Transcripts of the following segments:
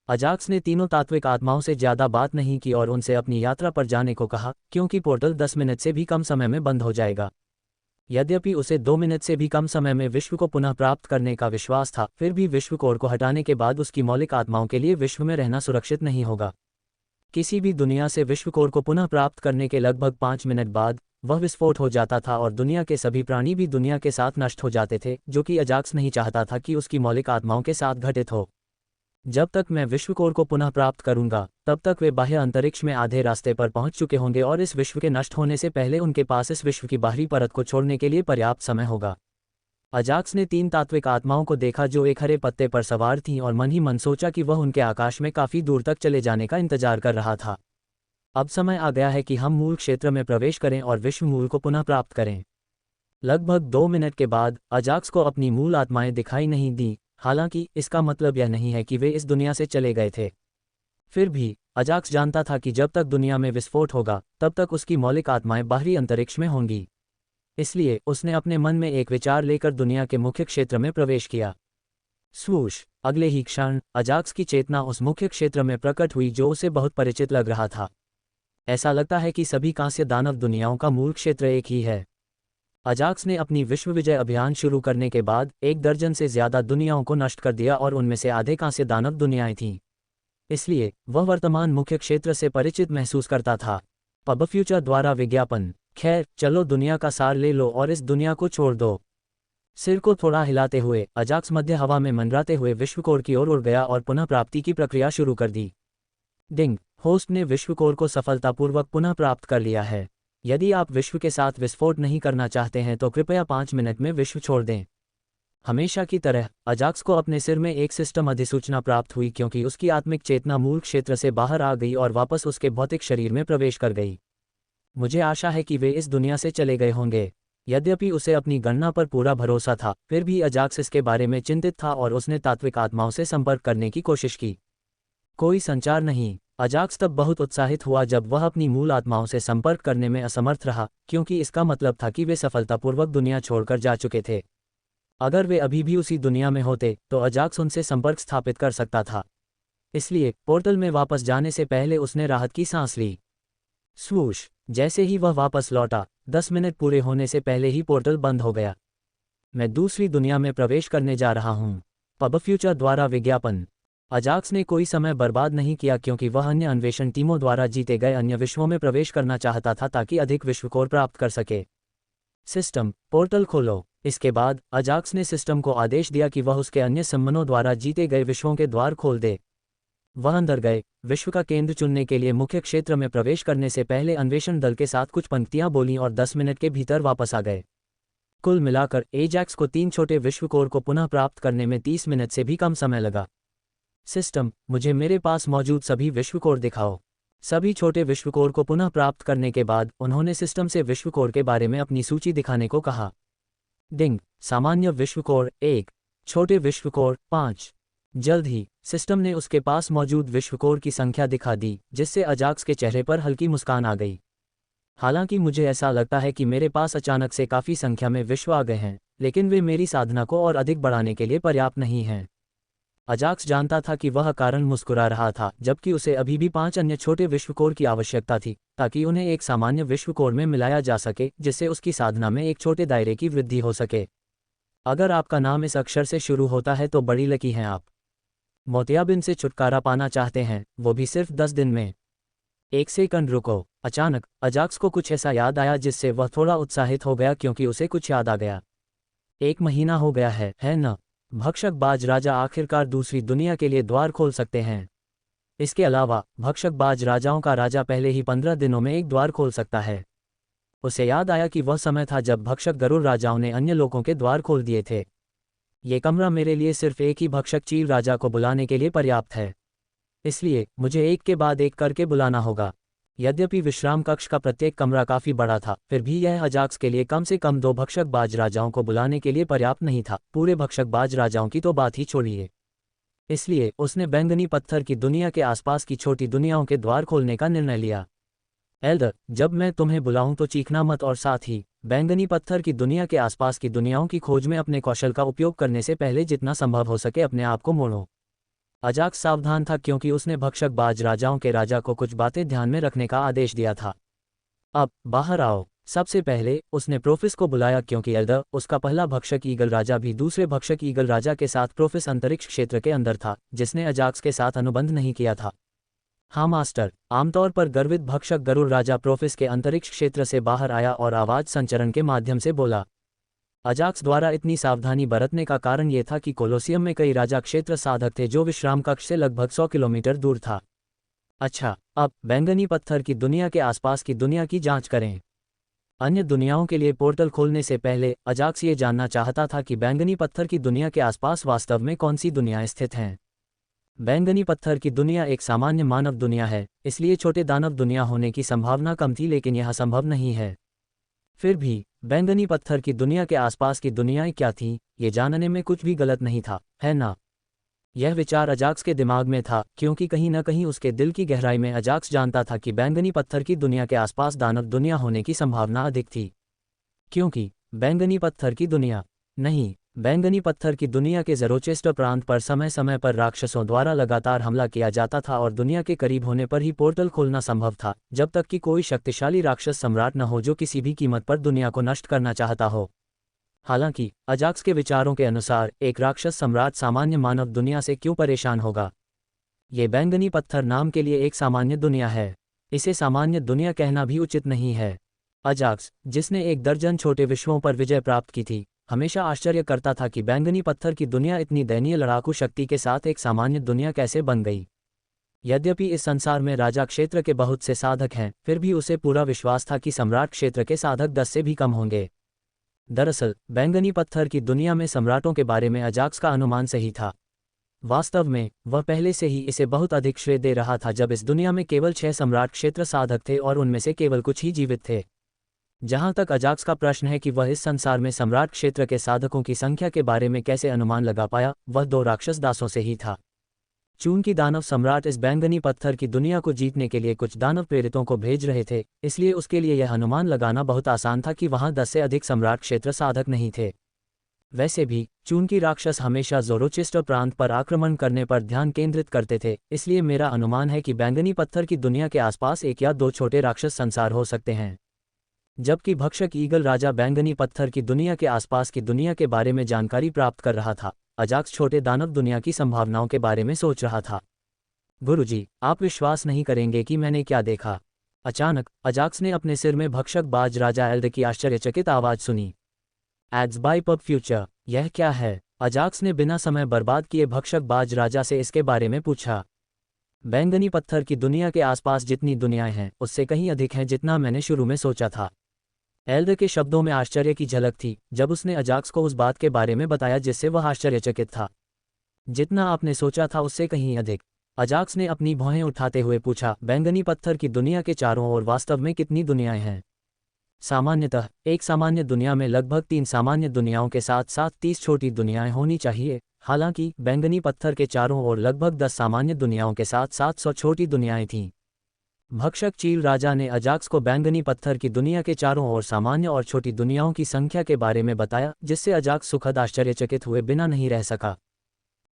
अजाक्स ने तीनों तात्विक आत्माओं से ज्यादा बात नहीं की और उनसे अपनी यात्रा पर जाने को कहा, क्योंकि पोर्टल 10 मिनट से भी कम समय में बंद हो जाएगा। यद्यपि उसे 2 मिनट से भी कम समय में विश्व को पुनः प्राप्त करने का विश्वास था, फिर भी विश्व कोर को हटाने के बाद उसकी मौलिक आत्माओं के लिए विश्व में रहना सुरक्षित नहीं होगा। किसी भी दुनिया से विश्व कोर को पुनः प्राप्त करने के लगभग 5 मिनट बाद वह विस्फोट हो जाता था और दुनिया के सभी प्राणी भी दुनिया के साथ नष्ट हो जाते थे, जो कि अजाक्स नहीं चाहता था कि उसकी मौलिक आत्माओं के साथ घटित हो। जब तक मैं विश्व कोर को पुनः प्राप्त करूंगा, तब तक वे बाह्य अंतरिक्ष में आधे रास्ते पर पहुंच चुके होंगे और इस विश्व के नष्ट होने से पहले उनके पास इस विश्व की बाहरी परत को छोड़ने के लिए पर्याप्त समय होगा। अजाक्स ने 3 तात्विक आत्माओं को देखा जो एक हरे पत्ते पर सवार थीं और मन ही मन सोचा कि वह उनके आकाश में काफी दूर तक चले जाने का इंतजार कर रहा था। अब समय आ गया है कि हम मूल क्षेत्र में प्रवेश करें और विश्व मूल को पुनः प्राप्त करें। लगभग 2 मिनट के बाद अजाक्स को अपनी मूल आत्माएं दिखाई नहीं दी। हालांकि इसका मतलब यह नहीं है कि वे इस दुनिया से चले गए थे। फिर भी अजाक्स जानता था कि जब तक दुनिया में विस्फोट होगा, तब तक उसकी मौलिक आत्माएं बाहरी अंतरिक्ष में होंगी। इसलिए उसने अपने मन में एक विचार लेकर दुनिया के मुख्य क्षेत्र में प्रवेश किया। स्वूश! अगले ही क्षण अजाक्स की चेतना उस मुख्य क्षेत्र में प्रकट हुई जो उसे बहुत परिचित लग रहा था। ऐसा लगता है कि सभी कांस्य दानव दुनियाओं का मूल क्षेत्र एक ही है। अजाक्स ने अपनी विश्व विजय अभियान शुरू करने के बाद 1 दर्जन से ज्यादा दुनियाओं को नष्ट कर दिया और उनमें से आधे कांस्य दानव दुनियाएं थीं। इसलिए वह वर्तमान मुख्य क्षेत्र से परिचित महसूस करता था। पब फ्यूचर द्वारा विज्ञापन। खैर, चलो दुनिया का सार ले लो और इस दुनिया को छोड़ दो। सिर को थोड़ा हिलाते हुए अजाक्स मध्य हवा में मंडराते हुए विश्व कोर की ओर उड़ गया और पुनः प्राप्ति की प्रक्रिया शुरू कर दी। डिंग! होस्ट ने विश्व कोर को सफलतापूर्वक पुनः प्राप्त कर लिया है। यदि आप विश्व के साथ विस्फोट नहीं करना चाहते हैं तो कृपया 5 मिनट में विश्व छोड़ दें। हमेशा की तरह अजाक्स को अपने सिर में एक सिस्टम अधिसूचना प्राप्त हुई, क्योंकि उसकी आत्मिक चेतना मूल क्षेत्र से बाहर आ गई और वापस उसके भौतिक शरीर में प्रवेश कर गई। मुझे आशा है कि वे इस दुनिया से चले गए होंगे। यद्यपि उसे अपनी गणना पर पूरा भरोसा था, फिर भी अजाक्स इसके बारे में चिंतित था और उसने तात्विक आत्माओं से संपर्क करने की कोशिश की। कोई संचार नहीं। अजाक्स तब बहुत उत्साहित हुआ जब वह अपनी मूल आत्माओं से संपर्क करने में असमर्थ रहा, क्योंकि इसका मतलब था कि वे सफलतापूर्वक दुनिया छोड़कर जा चुके थे। अगर वे अभी भी उसी दुनिया में होते तो अजाक्स उनसे संपर्क स्थापित कर सकता था। इसलिए पोर्टल में वापस जाने से पहले उसने राहत की सांस ली। स्वूश! जैसे ही वह वापस लौटा, 10 मिनट पूरे होने से पहले ही पोर्टल बंद हो गया। मैं दूसरी दुनिया में प्रवेश करने जा रहा हूँ। पब फ्यूचर द्वारा विज्ञापन। अजाक्स ने कोई समय बर्बाद नहीं किया, क्योंकि वह अन्य अन्वेषण टीमों द्वारा जीते गए अन्य विश्वों में प्रवेश करना चाहता था ताकि अधिक विश्व कोर प्राप्त कर सके। सिस्टम, पोर्टल खोलो। इसके बाद अजाक्स ने सिस्टम को आदेश दिया कि वह उसके अन्य सम्मनों द्वारा जीते गए विश्वों के द्वार खोल दे। वह अंदर गए। विश्व का केंद्र चुनने के लिए मुख्य क्षेत्र में प्रवेश करने से पहले अन्वेषण दल के साथ कुछ पंक्तियां बोलीं और 10 मिनट के भीतर वापस आ गए। कुल मिलाकर एजैक्स को 3 छोटे विश्व कोर को पुनः प्राप्त करने में 30 मिनट से भी कम समय लगा। सिस्टम, मुझे मेरे पास मौजूद सभी विश्व कोर दिखाओ। सभी छोटे विश्व कोर को पुनः प्राप्त करने के बाद उन्होंने सिस्टम से विश्व कोर के बारे में अपनी सूची दिखाने को कहा। डिंग! सामान्य विश्व कोर 1, छोटे विश्व कोर 5। जल्द ही सिस्टम ने उसके पास मौजूद विश्व कोर की संख्या दिखा दी, जिससे अजाक्स के चेहरे पर हल्की मुस्कान आ गई। हालांकि मुझे ऐसा लगता है कि मेरे पास अचानक से काफ़ी संख्या में विश्व आ गए हैं, लेकिन वे मेरी साधना को और अधिक बढ़ाने के लिए पर्याप्त नहीं हैं। अजाक्स जानता था कि वह कारण मुस्कुरा रहा था, जबकि उसे अभी भी 5 अन्य छोटे विश्व कोर की आवश्यकता थी, ताकि उन्हें एक सामान्य विश्व कोर में मिलाया जा सके, जिससे उसकी साधना में एक छोटे दायरे की वृद्धि हो सके। अगर आपका नाम इस अक्षर से शुरू होता है तो बड़ी लकी हैं आप। मोतियाबिंद से छुटकारा पाना चाहते हैं, वो भी सिर्फ 10 दिन में। 1 सेकंड रुको। अचानक अजाक्स को कुछ ऐसा याद आया जिससे वह थोड़ा उत्साहित हो गया, क्योंकि उसे कुछ याद आ गया। 1 महीना हो गया है न? भक्षक बाज राजा आखिरकार दूसरी दुनिया के लिए द्वार खोल सकते हैं। इसके अलावा भक्षक बाज राजाओं का राजा पहले ही 15 दिनों में एक द्वार खोल सकता है। उसे याद आया कि वह समय था जब भक्षक गरुड़ राजाओं ने अन्य लोगों के द्वार खोल दिए थे। ये कमरा मेरे लिए सिर्फ एक ही भक्षक चील राजा को बुलाने के लिए पर्याप्त है, इसलिए मुझे एक के बाद एक करके बुलाना होगा। यद्यपि विश्राम कक्ष का प्रत्येक कमरा काफी बड़ा था, फिर भी यह अजाक्स के लिए कम से कम 2 भक्षक बाज राजाओं को बुलाने के लिए पर्याप्त नहीं था। पूरे भक्षक बाज राजाओं की तो बात ही छोड़िए। इसलिए उसने बैंगनी पत्थर की दुनिया के आसपास की छोटी दुनियाओं के द्वार खोलने का निर्णय लिया। एल्डर, जब मैं तुम्हें बुलाऊं तो चीखना मत, और साथ ही बैंगनी पत्थर की दुनिया के आसपास की दुनियाओं की खोज में अपने कौशल का उपयोग करने से पहले जितना संभव हो सके अपने आप को मोड़ो। अजाक्स सावधान था क्योंकि उसने भक्षकबाज राजाओं के राजा को कुछ बातें ध्यान में रखने का आदेश दिया था। अब बाहर आओ। सबसे पहले उसने प्रोफिस को बुलाया क्योंकि एल्डर, उसका पहला भक्षक ईगल राजा भी दूसरे भक्षक ईगल राजा के साथ प्रोफिस अंतरिक्ष क्षेत्र के अंदर था, जिसने अजाक्स के साथ अनुबंध नहीं किया था। हाँ मास्टर। आमतौर पर गर्वित भक्षक गरुड़ राजा प्रोफिस के अंतरिक्ष क्षेत्र से बाहर आया और आवाज संचरण के माध्यम से बोला। अजाक्स द्वारा इतनी सावधानी बरतने का कारण ये था कि कोलोसियम में कई राजा क्षेत्र साधक थे जो विश्राम कक्ष से लगभग 100 किलोमीटर दूर था। अच्छा, अब बैंगनी पत्थर की दुनिया के आसपास की दुनिया की जांच करें। अन्य दुनियाओं के लिए पोर्टल खोलने से पहले अजाक्स ये जानना चाहता था कि बैंगनी पत्थर की दुनिया के आसपास वास्तव में कौन सी दुनियाएं स्थित हैं। बैंगनी पत्थर की दुनिया एक सामान्य मानव दुनिया है, इसलिए छोटे दानव दुनिया होने की संभावना कम थी, लेकिन यह संभव नहीं है। फिर भी बैंगनी पत्थर की दुनिया के आसपास की दुनियाएं क्या थीं, ये जानने में कुछ भी गलत नहीं था, है ना? यह विचार अजाक्स के दिमाग में था क्योंकि कहीं न कहीं उसके दिल की गहराई में अजाक्स जानता था कि बैंगनी पत्थर की दुनिया के आसपास दानव दुनिया होने की संभावना अधिक थी। क्योंकि बैंगनी पत्थर की दुनिया नहीं, बैंगनी पत्थर की दुनिया के ज़रोचेस्टर प्रांत पर समय समय पर राक्षसों द्वारा लगातार हमला किया जाता था और दुनिया के करीब होने पर ही पोर्टल खोलना संभव था, जब तक कि कोई शक्तिशाली राक्षस सम्राट न हो जो किसी भी कीमत पर दुनिया को नष्ट करना चाहता हो। हालांकि अजाक्स के विचारों के अनुसार एक राक्षस सम्राट सामान्य मानव दुनिया से क्यों परेशान होगा? ये बैंगनी पत्थर नाम के लिए एक सामान्य दुनिया है, इसे सामान्य दुनिया कहना भी उचित नहीं है। अजाक्स, जिसने 1 दर्जन छोटे विश्वों पर विजय प्राप्त की थी, हमेशा आश्चर्य करता था कि बैंगनी पत्थर की दुनिया इतनी दयनीय लड़ाकू शक्ति के साथ एक सामान्य दुनिया कैसे बन गई। यद्यपि इस संसार में राजा क्षेत्र के बहुत से साधक हैं, फिर भी उसे पूरा विश्वास था कि सम्राट क्षेत्र के साधक 10 से भी कम होंगे। दरअसल बैंगनी पत्थर की दुनिया में सम्राटों के बारे में अजाक्स का अनुमान सही था। वास्तव में वह पहले से ही इसे बहुत अधिक श्रेय दे रहा था जब इस दुनिया में केवल 6 सम्राट क्षेत्र साधक थे और उनमें से केवल कुछ ही जीवित थे। जहां तक अजाक्स का प्रश्न है कि वह इस संसार में सम्राट क्षेत्र के साधकों की संख्या के बारे में कैसे अनुमान लगा पाया, वह 2 राक्षस दासों से ही था। चूंकि दानव सम्राट इस बैंगनी पत्थर की दुनिया को जीतने के लिए कुछ दानव प्रेरितों को भेज रहे थे, इसलिए उसके लिए यह अनुमान लगाना बहुत आसान था कि वहां 10 से अधिक सम्राट क्षेत्र साधक नहीं थे। वैसे भी चूंकि राक्षस हमेशा ज़ोरोचेस्टर प्रांत पर आक्रमण करने पर ध्यान केंद्रित करते थे, इसलिए मेरा अनुमान है कि बैंगनी पत्थर की दुनिया के आसपास 1 या 2 छोटे राक्षस संसार हो सकते हैं। जबकि भक्षक ईगल राजा बैंगनी पत्थर की दुनिया के आसपास की दुनिया के बारे में जानकारी प्राप्त कर रहा था, अजाक्स छोटे दानव दुनिया की संभावनाओं के बारे में सोच रहा था। गुरुजी, आप विश्वास नहीं करेंगे कि मैंने क्या देखा। अचानक अजाक्स ने अपने सिर में भक्षकबाज राजा एल्ड की आश्चर्यचकित आवाज सुनी। एड्स बाय पब फ्यूचर, यह क्या है? अजाक्स ने बिना समय बर्बाद किए भक्षकबाज राजा से इसके बारे में पूछा। बैंगनी पत्थर की दुनिया के आसपास जितनी दुनियाएं हैं, उससे कहीं अधिक हैं जितना मैंने शुरू में सोचा था। एल्ड के शब्दों में आश्चर्य की झलक थी जब उसने अजाक्स को उस बात के बारे में बताया जिससे वह आश्चर्यचकित था। जितना आपने सोचा था उससे कहीं अधिक। अजाक्स ने अपनी भौहें उठाते हुए पूछा। बैंगनी पत्थर की दुनिया के चारों ओर वास्तव में कितनी दुनियाएं हैं? सामान्यतः एक सामान्य दुनिया में लगभग 3 सामान्य दुनियाओं के साथ साथ 30 छोटी दुनियाएं होनी चाहिए। हालांकि बैंगनी पत्थर के चारों ओर लगभग 10 सामान्य दुनियाओं के साथ 700 छोटी दुनियाएं थीं। भक्षक चील राजा ने अजाक्स को बैंगनी पत्थर की दुनिया के चारों ओर सामान्य और छोटी दुनियाओं की संख्या के बारे में बताया, जिससे अजाक्स सुखद आश्चर्यचकित हुए बिना नहीं रह सका।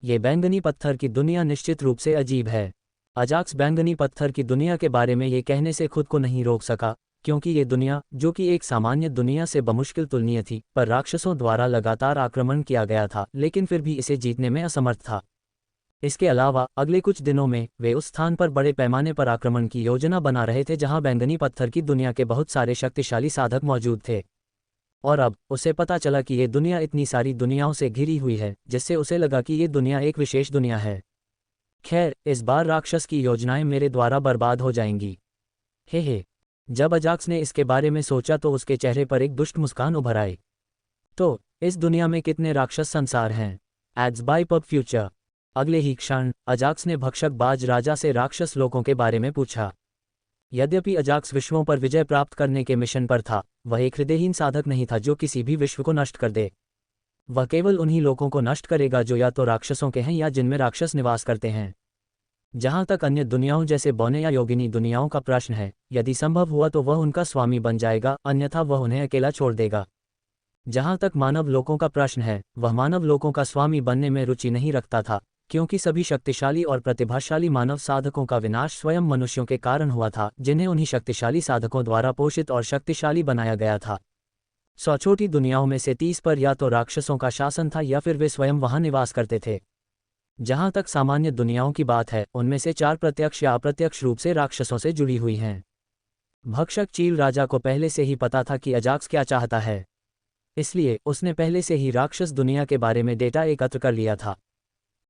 ये बैंगनी पत्थर की दुनिया निश्चित रूप से अजीब है। अजाक्स बैंगनी पत्थर की दुनिया के बारे में ये कहने से खुद को नहीं रोक सका, क्योंकि ये दुनिया, जो कि एक सामान्य दुनिया से बमुश्किल तुलनीय थी, पर राक्षसों द्वारा लगातार आक्रमण किया गया था, लेकिन फिर भी इसे जीतने में असमर्थ था। इसके अलावा अगले कुछ दिनों में वे उस स्थान पर बड़े पैमाने पर आक्रमण की योजना बना रहे थे जहां बैंगनी पत्थर की दुनिया के बहुत सारे शक्तिशाली साधक मौजूद थे। और अब उसे पता चला कि ये दुनिया इतनी सारी दुनियाओं से घिरी हुई है, जिससे उसे लगा कि ये दुनिया एक विशेष दुनिया है। खैर, इस बार राक्षस की योजनाएं मेरे द्वारा बर्बाद हो जाएंगी। हे। जब अजाक्स ने इसके बारे में सोचा तो उसके चेहरे पर एक दुष्ट मुस्कान उभर आई। तो इस दुनिया में कितने राक्षस संसार हैं? Ads by pub future. अगले ही क्षण अजाक्स ने भक्षकबाज राजा से राक्षस लोगों के बारे में पूछा। यद्यपि अजाक्स विश्वों पर विजय प्राप्त करने के मिशन पर था, वह एक हृदयहीन साधक नहीं था जो किसी भी विश्व को नष्ट कर दे। वह केवल उन्हीं लोगों को नष्ट करेगा जो या तो राक्षसों के हैं या जिनमें राक्षस निवास करते हैं। जहां तक अन्य दुनियाओं जैसे बौने या योगिनी दुनियाओं का प्रश्न है, यदि संभव हुआ तो वह उनका स्वामी बन जाएगा, अन्यथा वह उन्हें अकेला छोड़ देगा। जहां तक मानव लोकों का प्रश्न है, वह मानव लोकों का स्वामी बनने में रुचि नहीं रखता था, क्योंकि सभी शक्तिशाली और प्रतिभाशाली मानव साधकों का विनाश स्वयं मनुष्यों के कारण हुआ था, जिन्हें उन्हीं शक्तिशाली साधकों द्वारा पोषित और शक्तिशाली बनाया गया था। 100 छोटी दुनियाओं में से 30 पर या तो राक्षसों का शासन था या फिर वे स्वयं वहां निवास करते थे। जहां तक सामान्य दुनियाओं की बात है, उनमें से 4 प्रत्यक्ष या अप्रत्यक्ष रूप से राक्षसों से जुड़ी हुई हैं। भक्षक चील राजा को पहले से ही पता था कि अजाक्स क्या चाहता है, इसलिए उसने पहले से ही राक्षस दुनिया के बारे में डेटा एकत्र कर लिया था।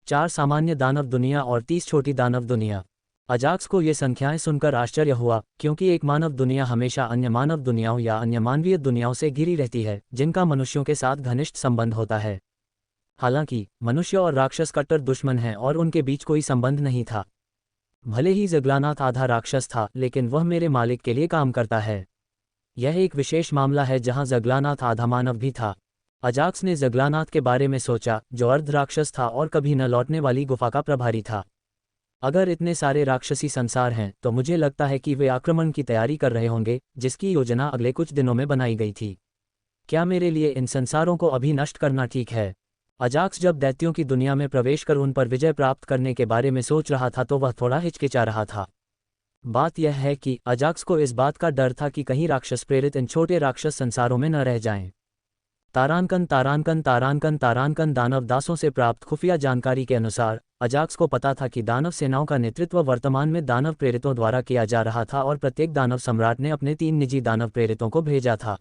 4 सामान्य दानव दुनिया और 30 छोटी दानव दुनिया। अजाक्स को ये संख्याएं सुनकर आश्चर्य हुआ, क्योंकि एक मानव दुनिया हमेशा अन्य मानव दुनियाओं या अन्य मानवीय दुनियाओं से घिरी रहती है, जिनका मनुष्यों के साथ घनिष्ठ संबंध होता है। हालांकि मनुष्य और राक्षस कट्टर दुश्मन हैं और उनके बीच कोई संबंध नहीं था। भले ही जगलानाथ आधा राक्षस था, लेकिन वह मेरे मालिक के लिए काम करता है। यह एक विशेष मामला है जहां जगलानाथ आधा मानव भी था। अजाक्स ने जगलानाथ के बारे में सोचा, जो अर्ध राक्षस था और कभी न लौटने वाली गुफा का प्रभारी था। अगर इतने सारे राक्षसी संसार हैं, तो मुझे लगता है कि वे आक्रमण की तैयारी कर रहे होंगे, जिसकी योजना अगले कुछ दिनों में बनाई गई थी। क्या मेरे लिए इन संसारों को अभी नष्ट करना ठीक है? अजाक्स जब दैत्यों की दुनिया में प्रवेश कर उन पर विजय प्राप्त करने के बारे में सोच रहा था तो वह थोड़ा हिचकिचा रहा था। बात यह है कि अजाक्स को इस बात का डर था कि कहीं राक्षस प्रेरित इन छोटे राक्षस संसारों में न रह जाएं। तारांकन तारांकन तारांकन तारांकन दानव दासों से प्राप्त खुफिया जानकारी के अनुसार अजाक्स को पता था कि दानव सेनाओं का नेतृत्व वर्तमान में दानव प्रेरितों द्वारा किया जा रहा था और प्रत्येक दानव सम्राट ने अपने 3 निजी दानव प्रेरितों को भेजा था।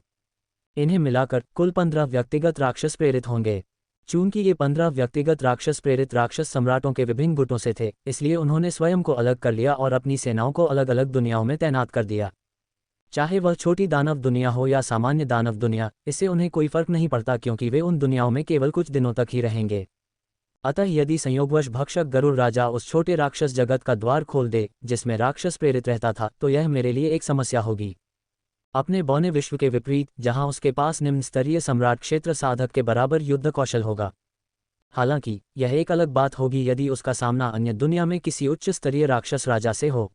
इन्हें मिलाकर कुल 15 व्यक्तिगत राक्षस प्रेरित होंगे। चूंकि ये 15 व्यक्तिगत राक्षस प्रेरित राक्षस सम्राटों के विभिन्न गुटों से थे, इसलिए उन्होंने स्वयं को अलग कर लिया और अपनी सेनाओं को अलग अलग दुनियाओं में तैनात कर दिया। चाहे वह छोटी दानव दुनिया हो या सामान्य दानव दुनिया, इससे उन्हें कोई फर्क नहीं पड़ता, क्योंकि वे उन दुनियाओं में केवल कुछ दिनों तक ही रहेंगे। अतः यदि संयोगवश भक्षक गरुड़ राजा उस छोटे राक्षस जगत का द्वार खोल दे जिसमें राक्षस प्रेरित रहता था, तो यह मेरे लिए एक समस्या होगी। अपने बौने विश्व के विपरीत, जहां उसके पास निम्न स्तरीय सम्राट क्षेत्र साधक के बराबर युद्ध कौशल होगा। हालांकि यह एक अलग बात होगी यदि उसका सामना अन्य दुनिया में किसी उच्च स्तरीय राक्षस राजा से हो।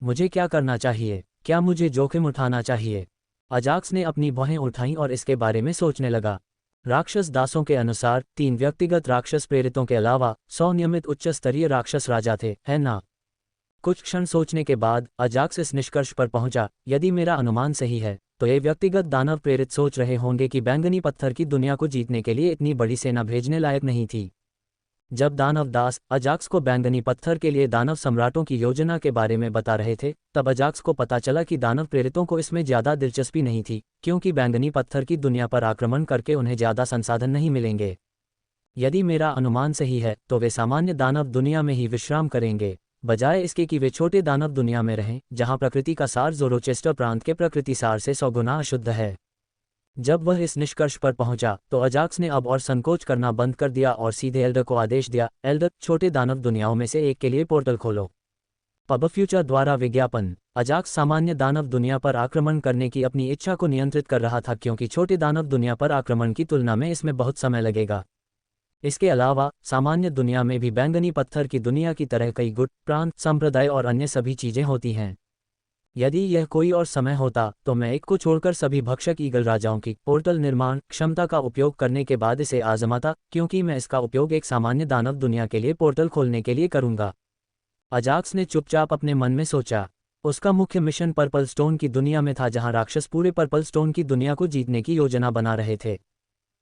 मुझे क्या करना चाहिए? क्या मुझे जोखिम उठाना चाहिए? अजाक्स ने अपनी भौहें उठाईं और इसके बारे में सोचने लगा। राक्षस दासों के अनुसार 3 व्यक्तिगत राक्षस प्रेरितों के अलावा 100 नियमित उच्च स्तरीय राक्षस राजा थे, है ना? कुछ क्षण सोचने के बाद अजाक्स इस निष्कर्ष पर पहुंचा, यदि मेरा अनुमान सही है तो ये व्यक्तिगत दानव प्रेरित सोच रहे होंगे कि बैंगनी पत्थर की दुनिया को जीतने के लिए इतनी बड़ी सेना भेजने लायक नहीं थी। जब दानव दास अजाक्स को बैंगनी पत्थर के लिए दानव सम्राटों की योजना के बारे में बता रहे थे, तब अजाक्स को पता चला कि दानव प्रेरितों को इसमें ज्यादा दिलचस्पी नहीं थी, क्योंकि बैंगनी पत्थर की दुनिया पर आक्रमण करके उन्हें ज्यादा संसाधन नहीं मिलेंगे। यदि मेरा अनुमान सही है तो वे सामान्य दानव दुनिया में ही विश्राम करेंगे, बजाय इसके कि वे छोटे दानव दुनिया में रहें, जहां प्रकृति का सार ज़ोरोचेस्टर प्रांत के प्रकृति सार से 100 गुना अशुद्ध है। जब वह इस निष्कर्ष पर पहुंचा तो अजाक्स ने अब और संकोच करना बंद कर दिया और सीधे एल्डर को आदेश दिया, एल्डर, छोटे दानव दुनियाओं में से एक के लिए पोर्टल खोलो। पब फ्यूचर द्वारा विज्ञापन। अजाक्स सामान्य दानव दुनिया पर आक्रमण करने की अपनी इच्छा को नियंत्रित कर रहा था, क्योंकि छोटे दानव दुनिया पर आक्रमण की तुलना में इसमें बहुत समय लगेगा। इसके अलावा सामान्य दुनिया में भी बैंगनी पत्थर की दुनिया की तरह कई गुट, प्रांत, संप्रदाय और अन्य सभी चीजें होती हैं। यदि यह कोई और समय होता तो मैं एक को छोड़कर सभी भक्षक ईगल राजाओं की पोर्टल निर्माण क्षमता का उपयोग करने के बाद इसे आजमाता, क्योंकि मैं इसका उपयोग एक सामान्य दानव दुनिया के लिए पोर्टल खोलने के लिए करूंगा। अजाक्स ने चुपचाप अपने मन में सोचा। उसका मुख्य मिशन पर्पल स्टोन की दुनिया में था, जहां राक्षस पूरे पर्पल स्टोन की दुनिया को जीतने की योजना बना रहे थे।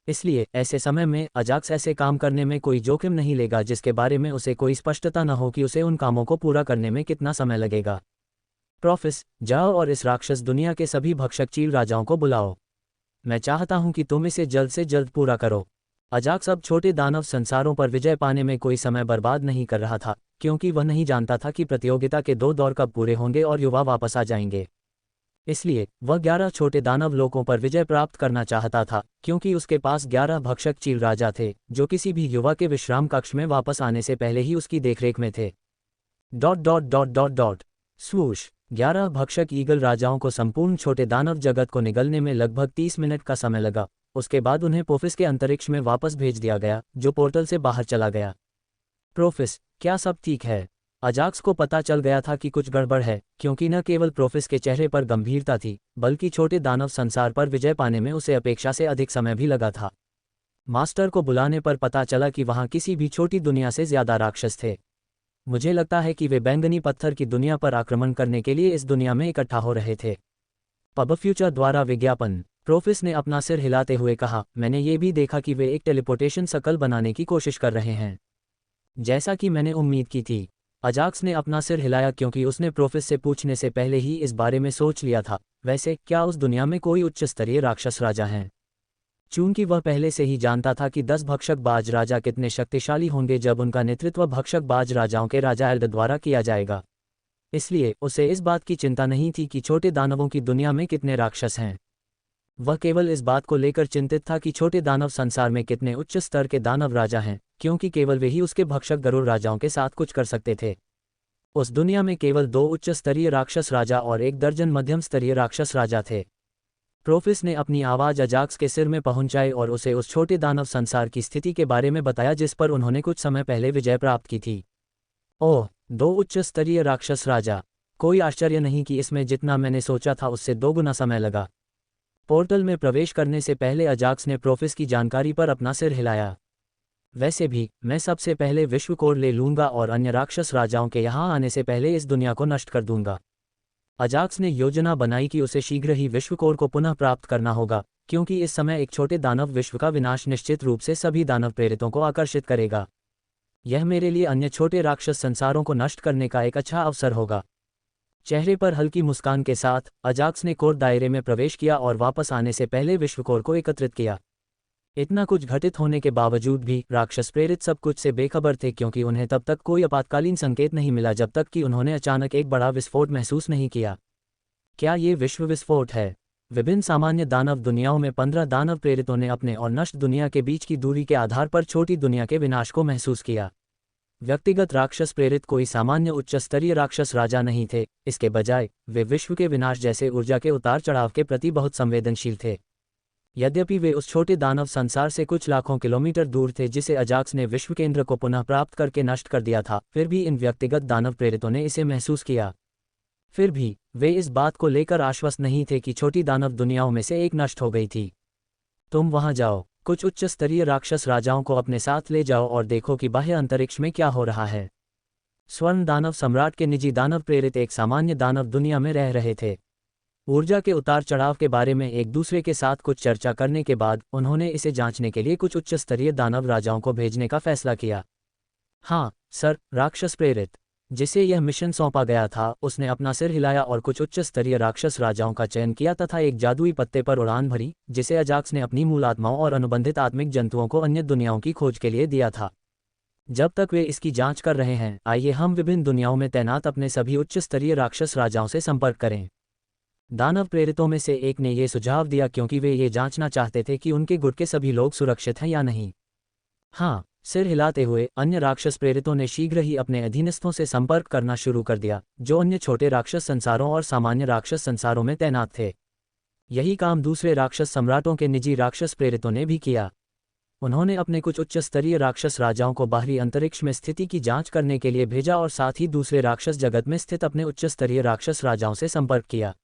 इसलिए ऐसे समय में अजाक्स ऐसे काम करने में कोई जोखिम नहीं लेगा जिसके बारे में उसे कोई स्पष्टता न हो कि उसे उन कामों को पूरा करने में कितना समय लगेगा। प्रोफिस, जाओ और इस राक्षस दुनिया के सभी भक्षक चील राजाओं को बुलाओ। मैं चाहता हूं कि तुम इसे जल्द से जल्द पूरा करो। अजाक्स अब छोटे दानव संसारों पर विजय पाने में कोई समय बर्बाद नहीं कर रहा था, क्योंकि वह नहीं जानता था कि प्रतियोगिता के 2 दौर कब पूरे होंगे और युवा वापस आ जाएंगे। इसलिए वह 11 छोटे दानव लोगों पर विजय प्राप्त करना चाहता था, क्योंकि उसके पास 11 भक्षक चील राजा थे, जो किसी भी युवा के विश्राम कक्ष में वापस आने से पहले ही उसकी देखरेख में थे। ... स्वूश। 11 भक्षक ईगल राजाओं को संपूर्ण छोटे दानव जगत को निगलने में लगभग 30 मिनट का समय लगा। उसके बाद उन्हें पोफिस के अंतरिक्ष में वापस भेज दिया गया, जो पोर्टल से बाहर चला गया। प्रोफिस, क्या सब ठीक है? अजाक्स को पता चल गया था कि कुछ गड़बड़ है, क्योंकि न केवल प्रोफिस के चेहरे पर गंभीरता थी, बल्कि छोटे दानव संसार पर विजय पाने में उसे अपेक्षा से अधिक समय भी लगा था। मास्टर को बुलाने पर पता चला कि वहाँ किसी भी छोटी दुनिया से ज्यादा राक्षस थे। मुझे लगता है कि वे बैंगनी पत्थर की दुनिया पर आक्रमण करने के लिए इस दुनिया में इकट्ठा हो रहे थे। पब फ्यूचर द्वारा विज्ञापन। प्रोफिस ने अपना सिर हिलाते हुए कहा, मैंने ये भी देखा कि वे एक टेलीपोर्टेशन सर्कल बनाने की कोशिश कर रहे हैं, जैसा कि मैंने उम्मीद की थी। अजाक्स ने अपना सिर हिलाया क्योंकि उसने प्रोफिस से पूछने से पहले ही इस बारे में सोच लिया था। वैसे क्या उस दुनिया में कोई उच्च स्तरीय राक्षस राजा हैं? चूंकि वह पहले से ही जानता था कि 10 भक्षकबाज राजा कितने शक्तिशाली होंगे जब उनका नेतृत्व भक्षकबाज राजाओं के राजा एल्ड द्वारा किया जाएगा, इसलिए उसे इस बात की चिंता नहीं थी कि छोटे दानवों की दुनिया में कितने राक्षस हैं। वह केवल इस बात को लेकर चिंतित था कि छोटे दानव संसार में कितने उच्च स्तर के दानव राजा हैं, क्योंकि केवल वे ही उसके भक्षक गरुड़ राजाओं के साथ कुछ कर सकते थे। उस दुनिया में केवल 2 उच्च स्तरीय राक्षस राजा और 1 दर्जन मध्यम स्तरीय राक्षस राजा थे। प्रोफिस ने अपनी आवाज़ अजाक्स के सिर में पहुंचाई और उसे उस छोटे दानव संसार की स्थिति के बारे में बताया जिस पर उन्होंने कुछ समय पहले विजय प्राप्त की थी। ओह, 2 उच्च स्तरीय राक्षस राजा! कोई आश्चर्य नहीं कि इसमें जितना मैंने सोचा था उससे 2 गुना समय लगा। पोर्टल में प्रवेश करने से पहले अजाक्स ने प्रोफिस की जानकारी पर अपना सिर हिलाया। वैसे भी मैं सबसे पहले विश्व कोर ले लूंगा और अन्य राक्षस राजाओं के यहाँ आने से पहले इस दुनिया को नष्ट कर दूंगा। अजाक्स ने योजना बनाई कि उसे शीघ्र ही विश्व कोर को पुनः प्राप्त करना होगा, क्योंकि इस समय एक छोटे दानव विश्व का विनाश निश्चित रूप से सभी दानव प्रेरितों को आकर्षित करेगा। यह मेरे लिए अन्य छोटे राक्षस संसारों को नष्ट करने का एक अच्छा अवसर होगा। चेहरे पर हल्की मुस्कान के साथ अजाक्स ने कोर दायरे में प्रवेश किया और वापस आने से पहले विश्व कोर को एकत्रित किया। इतना कुछ घटित होने के बावजूद भी राक्षस प्रेरित सब कुछ से बेखबर थे, क्योंकि उन्हें तब तक कोई आपातकालीन संकेत नहीं मिला जब तक कि उन्होंने अचानक एक बड़ा विस्फोट महसूस नहीं किया। क्या ये विश्व विस्फोट है? विभिन्न सामान्य दानव दुनियाओं में 15 दानव प्रेरितों ने अपने और नष्ट दुनिया के बीच की दूरी के आधार पर छोटी दुनिया के विनाश को महसूस किया। व्यक्तिगत राक्षस प्रेरित कोई सामान्य उच्च स्तरीय राक्षस राजा नहीं थे, इसके बजाय वे विश्व के विनाश जैसे ऊर्जा के उतार चढ़ाव के प्रति बहुत संवेदनशील थे। यद्यपि वे उस छोटे दानव संसार से कुछ लाखों किलोमीटर दूर थे जिसे अजाक्स ने विश्व केंद्र को पुनः प्राप्त करके नष्ट कर दिया था, फिर भी इन व्यक्तिगत दानव प्रेरितों ने इसे महसूस किया। फिर भी वे इस बात को लेकर आश्वस्त नहीं थे कि छोटी दानव दुनियाओं में से एक नष्ट हो गई थी। तुम वहां जाओ, कुछ उच्च स्तरीय राक्षस राजाओं को अपने साथ ले जाओ और देखो कि बाह्य अंतरिक्ष में क्या हो रहा है। स्वर्ण दानव सम्राट के निजी दानव प्रेरित एक सामान्य दानव दुनिया में रह रहे थे। ऊर्जा के उतार चढ़ाव के बारे में एक दूसरे के साथ कुछ चर्चा करने के बाद उन्होंने इसे जांचने के लिए कुछ उच्च स्तरीय दानव राजाओं को भेजने का फैसला किया। हाँ सर, राक्षस प्रेरित जिसे यह मिशन सौंपा गया था उसने अपना सिर हिलाया और कुछ उच्च स्तरीय राक्षस राजाओं का चयन किया तथा एक जादुई पत्ते पर उड़ान भरी, जिसे अजाक्स ने अपनी मूल आत्माओं और अनुबंधित आत्मिक जंतुओं को अन्य दुनियाओं की खोज के लिए दिया था। जब तक वे इसकी जांच कर रहे हैं, आइए हम विभिन्न दुनियाओं में तैनात अपने सभी उच्च स्तरीय राक्षस राजाओं से संपर्क करें। दानव प्रेरितों में से एक ने यह सुझाव दिया क्योंकि वे ये जांचना चाहते थे कि उनके गुट के सभी लोग सुरक्षित हैं या नहीं। हाँ, सिर हिलाते हुए अन्य राक्षस प्रेरितों ने शीघ्र ही अपने अधीनस्थों से संपर्क करना शुरू कर दिया, जो अन्य छोटे राक्षस संसारों और सामान्य राक्षस संसारों में तैनात थे। यही काम दूसरे राक्षस सम्राटों के निजी राक्षस प्रेरितों ने भी किया। उन्होंने अपने कुछ उच्च स्तरीय राक्षस राजाओं को बाहरी अंतरिक्ष में स्थिति की जांच करने के लिए भेजा और साथ ही दूसरे राक्षस जगत में स्थित अपने उच्च स्तरीय राक्षस राजाओं से संपर्क किया।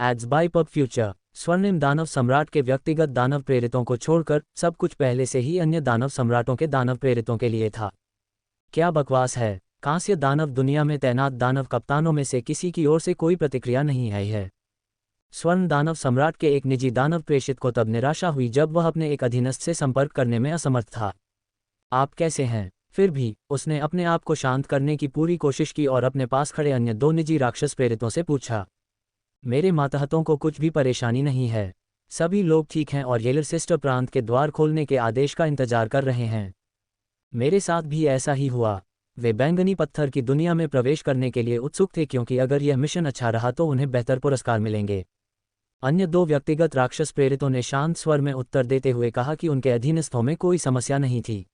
Ads by pub future. स्वर्णिम दानव सम्राट के व्यक्तिगत दानव प्रेरितों को छोड़कर सब कुछ पहले से ही अन्य दानव सम्राटों के दानव प्रेरितों के लिए था। क्या बकवास है! कांस्य दानव दुनिया में तैनात दानव कप्तानों में से किसी की ओर से कोई प्रतिक्रिया नहीं आई है। स्वर्ण दानव सम्राट के एक निजी दानव प्रेषित को तब निराशा हुई जब वह अपने एक अधीनस्थ से संपर्क करने में असमर्थ था। आप कैसे हैं? फिर भी उसने अपने आप को शांत करने की पूरी कोशिश की और अपने पास खड़े अन्य 2 निजी राक्षस प्रेरितों से पूछा। मेरे मातहतों को कुछ भी परेशानी नहीं है। सभी लोग ठीक हैं और येलर सिस्टर प्रांत के द्वार खोलने के आदेश का इंतजार कर रहे हैं। मेरे साथ भी ऐसा ही हुआ। वे बैंगनी पत्थर की दुनिया में प्रवेश करने के लिए उत्सुक थे क्योंकि अगर यह मिशन अच्छा रहा तो उन्हें बेहतर पुरस्कार मिलेंगे। अन्य 2 व्यक्तिगत राक्षस प्रेरितों ने शांत स्वर में उत्तर देते हुए कहा कि उनके अधीनस्थों में कोई समस्या नहीं थी।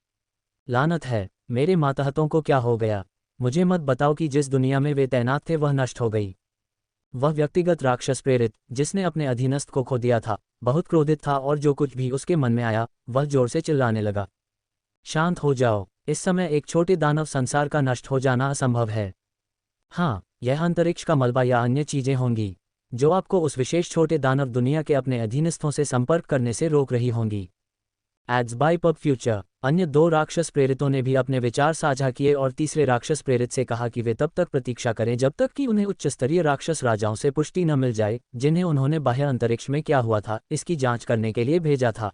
लानत है, मेरे मातहतों को क्या हो गया? मुझे मत बताओ कि जिस दुनिया में वे तैनात थे वह नष्ट हो गई। वह व्यक्तिगत राक्षस प्रेरित जिसने अपने अधीनस्थ को खो दिया था बहुत क्रोधित था और जो कुछ भी उसके मन में आया वह जोर से चिल्लाने लगा। शांत हो जाओ, इस समय एक छोटे दानव संसार का नष्ट हो जाना असंभव है। हाँ, यह अंतरिक्ष का मलबा या अन्य चीजें होंगी जो आपको उस विशेष छोटे दानव दुनिया के अपने अधीनस्थों से संपर्क करने से रोक रही होंगी। Ads by pub future. अन्य दो राक्षस प्रेरितों ने भी अपने विचार साझा किए और तीसरे राक्षस प्रेरित से कहा कि वे तब तक प्रतीक्षा करें जब तक कि उन्हें उच्च स्तरीय राक्षस राजाओं से पुष्टि न मिल जाए जिन्हें उन्होंने बाह्य अंतरिक्ष में क्या हुआ था इसकी जांच करने के लिए भेजा था।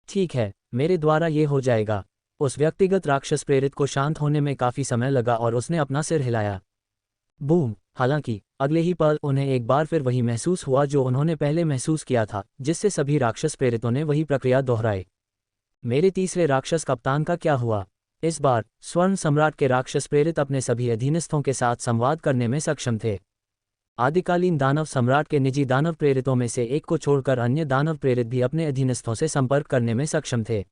ठीक है, मेरे द्वारा ये हो जाएगा। उस व्यक्तिगत राक्षस प्रेरित को शांत होने में काफी समय लगा और उसने अपना सिर हिलाया। बूम। हालांकि अगले ही पल उन्हें एक बार फिर वही महसूस हुआ जो उन्होंने पहले महसूस किया था, जिससे सभी राक्षस प्रेरितों ने वही प्रक्रिया दोहराई। मेरे तीसरे राक्षस कप्तान का क्या हुआ? इस बार स्वर्ण सम्राट के राक्षस प्रेरित अपने सभी अधीनस्थों के साथ संवाद करने में सक्षम थे। आदिकालीन दानव सम्राट के निजी दानव प्रेरितों में से एक को छोड़कर अन्य दानव प्रेरित भी अपने अधीनस्थों से संपर्क करने में सक्षम थे।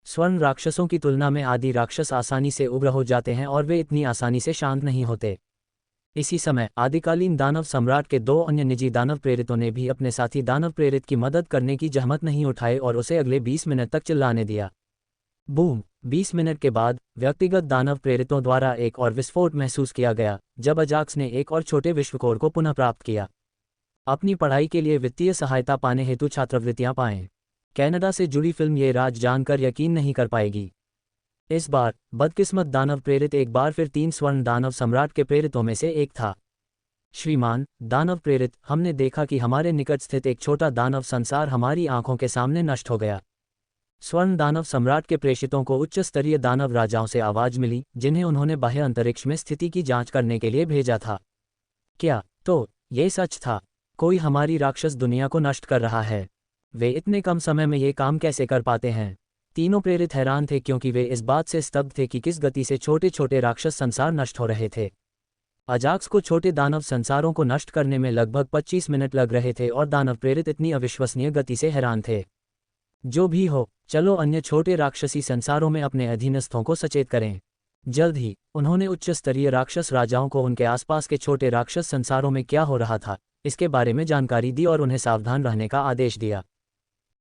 स्वर्ण राक्षसों की तुलना में आदि राक्षस आसानी से उग्र हो जाते हैं और वे इतनी आसानी से शांत नहीं होते। इसी समय आदिकालीन दानव सम्राट के दो अन्य निजी दानव प्रेरितों ने भी अपने साथी दानव प्रेरित की मदद करने की जहमत नहीं उठाई और उसे अगले 20 मिनट तक चिल्लाने दिया। बूम। 20 मिनट के बाद व्यक्तिगत दानव प्रेरितों द्वारा एक और विस्फोट महसूस किया गया जब अजाक्स ने एक और छोटे विश्वकोर को पुनः प्राप्त किया। अपनी पढ़ाई के लिए वित्तीय सहायता पाने हेतु छात्रवृत्तियां पाएं। कनाडा से जुड़ी फिल्म ये राज जानकर यकीन नहीं कर पाएगी। इस बार बदकिस्मत दानव प्रेरित एक बार फिर 3 स्वर्ण दानव सम्राट के प्रेरितों में से एक था। श्रीमान दानव प्रेरित, हमने देखा कि हमारे निकट स्थित एक छोटा दानव संसार हमारी आंखों के सामने नष्ट हो गया। स्वर्ण दानव सम्राट के प्रेषितों को उच्च स्तरीय दानव राजाओं से आवाज मिली जिन्हें उन्होंने बाह्य अंतरिक्ष में स्थिति की जांच करने के लिए भेजा था। क्या तो ये सच था? कोई हमारी राक्षस दुनिया को नष्ट कर रहा है। वे इतने कम समय में ये काम कैसे कर पाते हैं? तीनों प्रेरित हैरान थे क्योंकि वे इस बात से स्तब्ध थे कि किस गति से छोटे छोटे राक्षस संसार नष्ट हो रहे थे। अजाक्स को छोटे दानव संसारों को नष्ट करने में लगभग 25 मिनट लग रहे थे और दानव प्रेरित इतनी अविश्वसनीय गति से हैरान थे। जो भी हो, चलो अन्य छोटे राक्षसी संसारों में अपने अधीनस्थों को सचेत करें। जल्द ही उन्होंने उच्च स्तरीय राक्षस राजाओं को उनके आसपास के छोटे राक्षस संसारों में क्या हो रहा था इसके बारे में जानकारी दी और उन्हें सावधान रहने का आदेश दिया।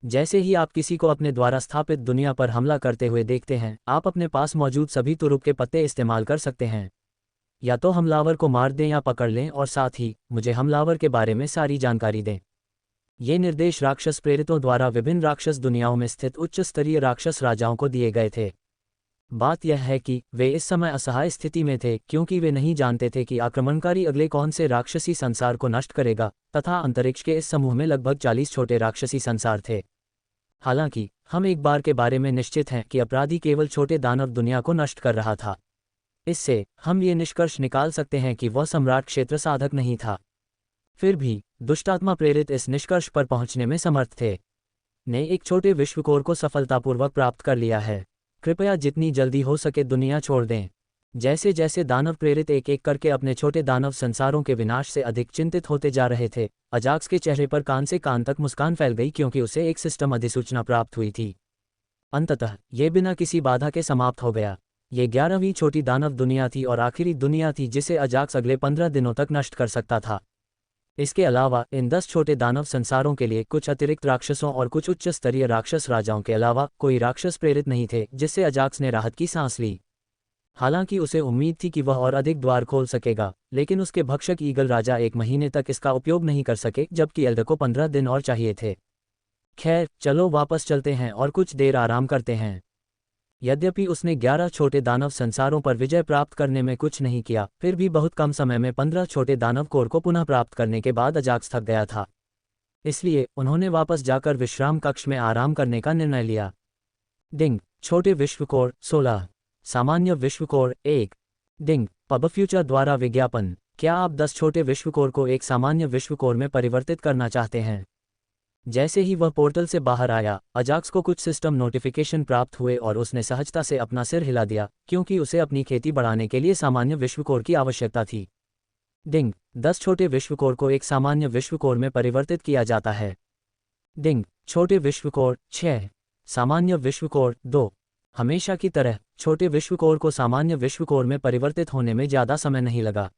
जैसे ही आप किसी को अपने द्वारा स्थापित दुनिया पर हमला करते हुए देखते हैं, आप अपने पास मौजूद सभी तुरुप के पत्ते इस्तेमाल कर सकते हैं। या तो हमलावर को मार दें या पकड़ लें और साथ ही मुझे हमलावर के बारे में सारी जानकारी दें। ये निर्देश राक्षस प्रेरितों द्वारा विभिन्न राक्षस दुनियाओं में स्थित उच्च स्तरीय राक्षस राजाओं को दिए गए थे। बात यह है कि वे इस समय असहाय स्थिति में थे क्योंकि वे नहीं जानते थे कि आक्रमणकारी अगले कौन से राक्षसी संसार को नष्ट करेगा तथा अंतरिक्ष के इस समूह में लगभग 40 छोटे राक्षसी संसार थे। हालांकि हम एक बार के बारे में निश्चित हैं कि अपराधी केवल छोटे दानव दुनिया को नष्ट कर रहा था। इससे हम ये निष्कर्ष निकाल सकते हैं कि वह सम्राट क्षेत्र साधक नहीं था। फिर भी दुष्टात्मा प्रेरित इस निष्कर्ष पर पहुंचने में समर्थ थे। ने एक छोटे विश्वकोर को सफलतापूर्वक प्राप्त कर लिया है। कृपया जितनी जल्दी हो सके दुनिया छोड़ दें। जैसे जैसे दानव प्रेरित एक एक करके अपने छोटे दानव संसारों के विनाश से अधिक चिंतित होते जा रहे थे, अजाक्स के चेहरे पर कान से कान तक मुस्कान फैल गई क्योंकि उसे एक सिस्टम अधिसूचना प्राप्त हुई थी। अंततः ये बिना किसी बाधा के समाप्त हो गया। ये 11वीं छोटी दानव दुनिया थी और आखिरी दुनिया थी जिसे अजाक्स अगले 15 दिनों तक नष्ट कर सकता था। इसके अलावा इन 10 छोटे दानव संसारों के लिए कुछ अतिरिक्त राक्षसों और कुछ उच्च स्तरीय राक्षस राजाओं के अलावा कोई राक्षस प्रेरित नहीं थे, जिससे अजाक्स ने राहत की सांस ली। हालांकि उसे उम्मीद थी कि वह और अधिक द्वार खोल सकेगा, लेकिन उसके भक्षक ईगल राजा 1 महीने तक इसका उपयोग नहीं कर सके जबकि एल्डर को 15 दिन और चाहिए थे। खैर, चलो वापस चलते हैं और कुछ देर आराम करते हैं। यद्यपि उसने 11 छोटे दानव संसारों पर विजय प्राप्त करने में कुछ नहीं किया, फिर भी बहुत कम समय में 15 छोटे दानव कोर को पुनः प्राप्त करने के बाद अजाक्स थक गया था। इसलिए उन्होंने वापस जाकर विश्राम कक्ष में आराम करने का निर्णय लिया। डिंग। छोटे विश्वकोर 16। सामान्य विश्वकोर 1। डिंग। पब फ्यूचर द्वारा विज्ञापन। क्या आप 10 छोटे विश्वकोर को एक सामान्य विश्वकोर में परिवर्तित करना चाहते हैं? जैसे ही वह पोर्टल से बाहर आया, अजाक्स को कुछ सिस्टम नोटिफिकेशन प्राप्त हुए और उसने सहजता से अपना सिर हिला दिया क्योंकि उसे अपनी खेती बढ़ाने के लिए सामान्य विश्वकोर की आवश्यकता थी। डिंग। 10 छोटे विश्वकोर को एक सामान्य विश्वकोर में परिवर्तित किया जाता है। डिंग। छोटे विश्वकोर 6। सामान्य विश्वकोर 2। हमेशा की तरह छोटे विश्वकोर को सामान्य विश्वकोर में परिवर्तित होने में ज़्यादा समय नहीं लगा।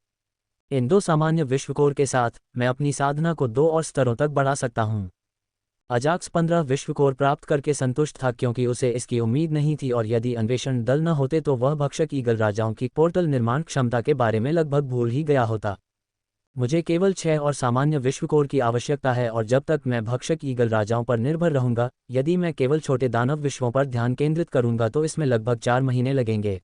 इन 2 सामान्य विश्वकोर के साथ मैं अपनी साधना को 2 और स्तरों तक बढ़ा सकता हूँ। अजाक्स 15 विश्वकोर प्राप्त करके संतुष्ट था क्योंकि उसे इसकी उम्मीद नहीं थी और यदि अन्वेषण दल न होते तो वह भक्षक ईगल राजाओं की पोर्टल निर्माण क्षमता के बारे में लगभग भूल ही गया होता। मुझे केवल 6 और सामान्य विश्व कोर की आवश्यकता है और जब तक मैं भक्षक ईगल राजाओं पर निर्भर रहूंगा, यदि मैं केवल छोटे दानव विश्वों पर ध्यान केंद्रित करूंगा तो इसमें लगभग 4 महीने लगेंगे।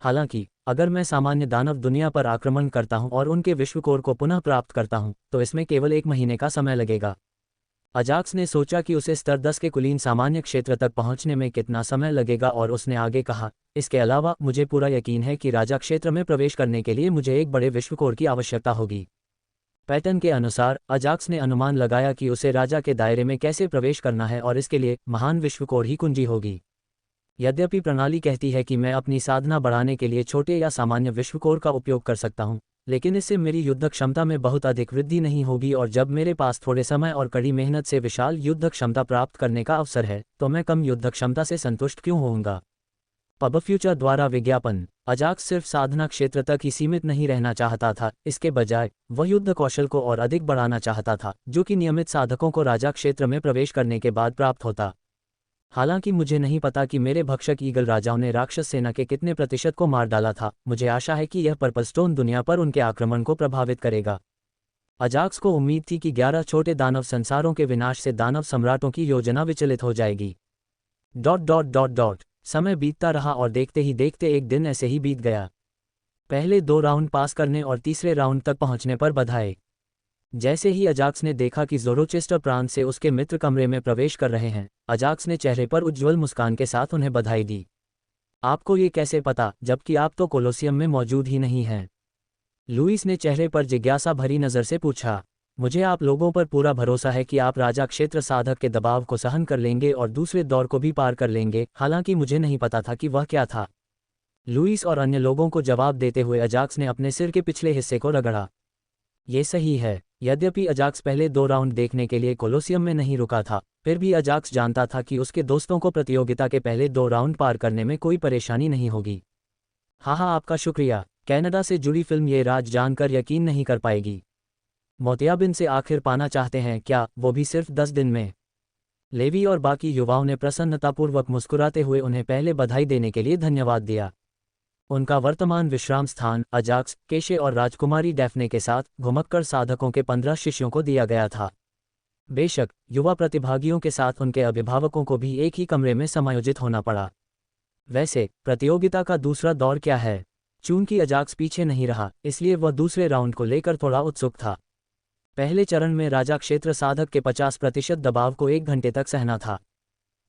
हालांकि अगर मैं सामान्य दानव दुनिया पर आक्रमण करता हूं और उनके विश्व कोर को पुनः प्राप्त करता हूं, तो इसमें केवल 1 महीने का समय लगेगा। अजाक्स ने सोचा कि उसे स्तर 10 के कुलीन सामान्य क्षेत्र तक पहुंचने में कितना समय लगेगा और उसने आगे कहा, इसके अलावा मुझे पूरा यकीन है कि राजा क्षेत्र में प्रवेश करने के लिए मुझे एक बड़े विश्व कोर की आवश्यकता होगी। पैटर्न के अनुसार अजाक्स ने अनुमान लगाया कि उसे राजा के दायरे में कैसे प्रवेश करना है और इसके लिए महान विश्व कोर ही कुंजी होगी। यद्यपि प्रणाली कहती है कि मैं अपनी साधना बढ़ाने के लिए छोटे या सामान्य विश्व कोर का उपयोग कर सकता हूं, लेकिन इससे मेरी युद्ध क्षमता में बहुत अधिक वृद्धि नहीं होगी और जब मेरे पास थोड़े समय और कड़ी मेहनत से विशाल युद्ध क्षमता प्राप्त करने का अवसर है, तो मैं कम युद्ध क्षमता से संतुष्ट क्यों होऊंगा। पब फ्यूचर द्वारा विज्ञापन। अजाक्स सिर्फ साधना क्षेत्र तक ही सीमित नहीं रहना चाहता था, इसके बजाय वह युद्ध कौशल को और अधिक बढ़ाना चाहता था, जो कि नियमित साधकों को राजा क्षेत्र में प्रवेश करने के बाद प्राप्त होता। हालांकि मुझे नहीं पता कि मेरे भक्षक ईगल राजाओं ने राक्षस सेना के कितने प्रतिशत को मार डाला था, मुझे आशा है कि यह पर्पल स्टोन दुनिया पर उनके आक्रमण को प्रभावित करेगा। अजाक्स को उम्मीद थी कि 11 छोटे दानव संसारों के विनाश से दानव सम्राटों की योजना विचलित हो जाएगी। ... समय बीतता रहा और देखते ही देखते एक दिन ऐसे ही बीत गया। पहले 2 राउंड पास करने और तीसरे राउंड तक पहुंचने पर बधाई। जैसे ही अजाक्स ने देखा कि ज़ोरोचेस्टर प्रांत से उसके मित्र कमरे में प्रवेश कर रहे हैं, अजाक्स ने चेहरे पर उज्ज्वल मुस्कान के साथ उन्हें बधाई दी। आपको ये कैसे पता, जबकि आप तो कोलोसियम में मौजूद ही नहीं हैं? लुईस ने चेहरे पर जिज्ञासा भरी नज़र से पूछा। मुझे आप लोगों पर पूरा भरोसा है कि आप राजा क्षेत्र साधक के दबाव को सहन कर लेंगे और दूसरे दौर को भी पार कर लेंगे, हालांकि मुझे नहीं पता था कि वह क्या था। लुईस और अन्य लोगों को जवाब देते हुए अजाक्स ने अपने सिर के पिछले हिस्से को रगड़ा। ये सही है। यद्यपि अजाक्स पहले 2 राउंड देखने के लिए कोलोसियम में नहीं रुका था, फिर भी अजाक्स जानता था कि उसके दोस्तों को प्रतियोगिता के पहले 2 राउंड पार करने में कोई परेशानी नहीं होगी। हाँ, आपका शुक्रिया। कनाडा से जुड़ी फिल्म ये राज जानकर यकीन नहीं कर पाएगी। मोतियाबिंद से आखिर पाना चाहते हैं क्या, वो भी सिर्फ 10 दिन में? लेवी और बाकी युवाओं ने प्रसन्नतापूर्वक मुस्कुराते हुए उन्हें पहले बधाई देने के लिए धन्यवाद दिया। उनका वर्तमान विश्राम स्थान अजाक्स, केशे और राजकुमारी डैफ्ने के साथ घुमक्कड़ साधकों के 15 शिष्यों को दिया गया था। बेशक युवा प्रतिभागियों के साथ उनके अभिभावकों को भी एक ही कमरे में समायोजित होना पड़ा। वैसे प्रतियोगिता का दूसरा दौर क्या है? चूंकि अजाक्स पीछे नहीं रहा, इसलिए वह दूसरे राउंड को लेकर थोड़ा उत्सुक था। पहले चरण में राजा क्षेत्र साधक के 50% दबाव को 1 घंटे तक सहना था।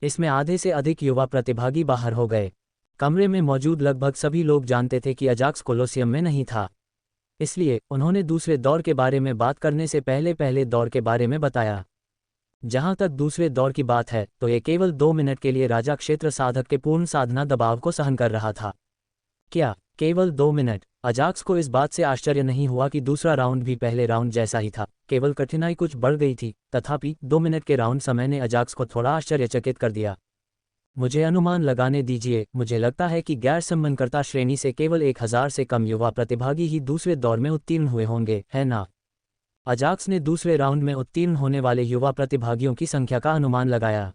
इसमें आधे से अधिक युवा प्रतिभागी बाहर हो गए। कमरे में मौजूद लगभग सभी लोग जानते थे कि अजाक्स कोलोसियम में नहीं था, इसलिए उन्होंने दूसरे दौर के बारे में बात करने से पहले पहले दौर के बारे में बताया। जहां तक दूसरे दौर की बात है, तो ये केवल 2 मिनट के लिए राजा क्षेत्र साधक के पूर्ण साधना दबाव को सहन कर रहा था। क्या केवल 2 मिनट? अजाक्स को इस बात से आश्चर्य नहीं हुआ कि दूसरा राउंड भी पहले राउंड जैसा ही था, केवल कठिनाई कुछ बढ़ गई थी। तथापि 2 मिनट के राउंड समय ने अजाक्स को थोड़ा आश्चर्यचकित कर दिया। मुझे अनुमान लगाने दीजिए, मुझे लगता है कि गैर सम्मानकर्ता श्रेणी से केवल 1000 से कम युवा प्रतिभागी ही दूसरे दौर में उत्तीर्ण हुए होंगे, है ना? अजाक्स ने दूसरे राउंड में उत्तीर्ण होने वाले युवा प्रतिभागियों की संख्या का अनुमान लगाया।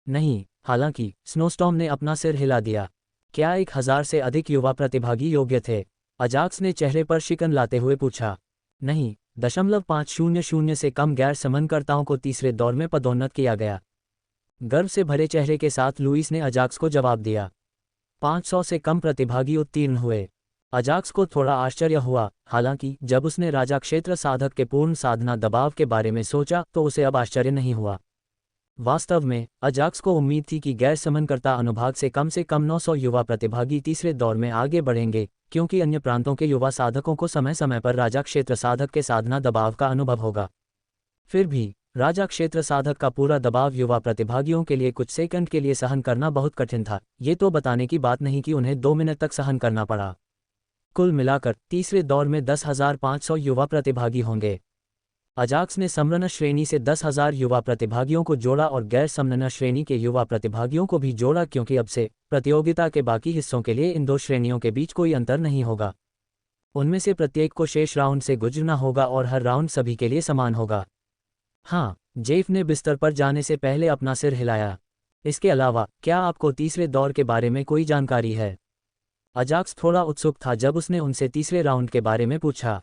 नहीं, हालांकि स्नोस्टॉर्म ने अपना सिर हिला दिया। क्या 1000 से अधिक युवा प्रतिभागी योग्य थे? अजाक्स ने चेहरे पर शिकन लाते हुए पूछा। नहीं, 0.500 से कम गैर समनकर्ताओं को तीसरे दौर में पदोन्नत किया गया। गर्व से भरे चेहरे के साथ लुईस ने अजाक्स को जवाब दिया। 500 से कम प्रतिभागी उत्तीर्ण हुए। अजाक्स को थोड़ा आश्चर्य हुआ, हालांकि जब उसने राजा क्षेत्र साधक के पूर्ण साधना दबाव के बारे में सोचा तो उसे अब आश्चर्य नहीं हुआ। वास्तव में अजाक्स को उम्मीद थी कि गैर समनकर्ता अनुभाग से कम 900 युवा प्रतिभागी तीसरे दौर में आगे बढ़ेंगे, क्योंकि अन्य प्रांतों के युवा साधकों को समय समय पर राजा क्षेत्र साधक के साधना दबाव का अनुभव होगा। फिर भी राजा क्षेत्र साधक का पूरा दबाव युवा प्रतिभागियों के लिए कुछ सेकंड के लिए सहन करना बहुत कठिन था। ये तो बताने की बात नहीं कि उन्हें 2 मिनट तक सहन करना पड़ा। कुल मिलाकर तीसरे दौर में 10,500 युवा प्रतिभागी होंगे। अजाक्स ने समरण श्रेणी से 10,000 युवा प्रतिभागियों को जोड़ा और गैर समरण श्रेणी के युवा प्रतिभागियों को भी जोड़ा, क्योंकि अब से प्रतियोगिता के बाकी हिस्सों के लिए इन 2 श्रेणियों के बीच कोई अंतर नहीं होगा। उनमें से प्रत्येक को शेष राउंड से गुजरना होगा और हर राउंड सभी के लिए समान होगा। हाँ, जेफ ने बिस्तर पर जाने से पहले अपना सिर हिलाया। इसके अलावा क्या आपको तीसरे दौर के बारे में कोई जानकारी है? अजाक्स थोड़ा उत्सुक था जब उसने उनसे तीसरे राउंड के बारे में पूछा।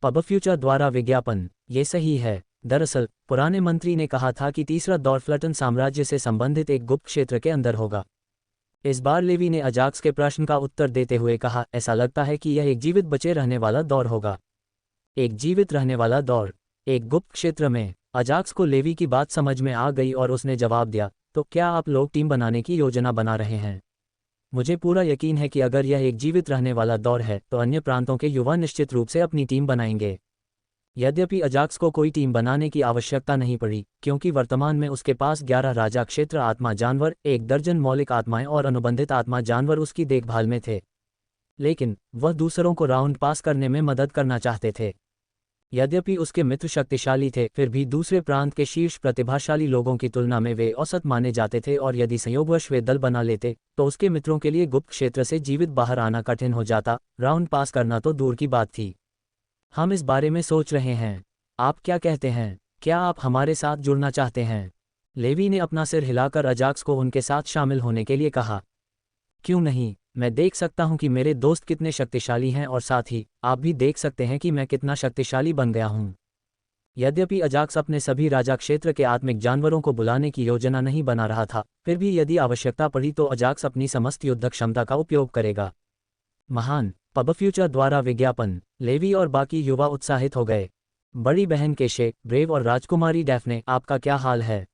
पब फ्यूचर द्वारा विज्ञापन। ये सही है। दरअसल पुराने मंत्री ने कहा था कि तीसरा दौर फ्लटन साम्राज्य से संबंधित एक गुप्त क्षेत्र के अंदर होगा। इस बार लेवी ने अजाक्स के प्रश्न का उत्तर देते हुए कहा, ऐसा लगता है कि यह एक जीवित बचे रहने वाला दौर होगा। एक जीवित रहने वाला दौर एक गुप्त क्षेत्र में। अजाक्स को लेवी की बात समझ में आ गई और उसने जवाब दिया, तो क्या आप लोग टीम बनाने की योजना बना रहे हैं? मुझे पूरा यकीन है कि अगर यह एक जीवित रहने वाला दौर है तो अन्य प्रांतों के युवा निश्चित रूप से अपनी टीम बनाएंगे। यद्यपि अजाक्स को कोई टीम बनाने की आवश्यकता नहीं पड़ी, क्योंकि वर्तमान में उसके पास 11 राजा क्षेत्र आत्मा जानवर, 1 दर्जन मौलिक आत्माएं और अनुबंधित आत्मा जानवर उसकी देखभाल में थे। लेकिन वह दूसरों को राउंड पास करने में मदद करना चाहते थे। यद्यपि उसके मित्र शक्तिशाली थे, फिर भी दूसरे प्रांत के शीर्ष प्रतिभाशाली लोगों की तुलना में वे औसत माने जाते थे और यदि संयोगवश वे दल बना लेते तो उसके मित्रों के लिए गुप्त क्षेत्र से जीवित बाहर आना कठिन हो जाता, राउंड पास करना तो दूर की बात थी। हम इस बारे में सोच रहे हैं। आप क्या कहते हैं? क्या आप हमारे साथ जुड़ना चाहते हैं? लेवी ने अपना सिर हिलाकर अजाक्स को उनके साथ शामिल होने के लिए कहा। क्यों नहीं, मैं देख सकता हूं कि मेरे दोस्त कितने शक्तिशाली हैं और साथ ही आप भी देख सकते हैं कि मैं कितना शक्तिशाली बन गया हूं। यद्यपि अजाक्स अपने सभी राजा क्षेत्र के आत्मिक जानवरों को बुलाने की योजना नहीं बना रहा था, फिर भी यदि आवश्यकता पड़ी तो अजाक्स अपनी समस्त युद्ध क्षमता का उपयोग करेगा। महान। पब फ्यूचर द्वारा विज्ञापन। लेवी और बाकी युवा उत्साहित हो गए। बड़ी बहन केशे, ब्रेव और राजकुमारी डैफ्ने, आपका क्या हाल है?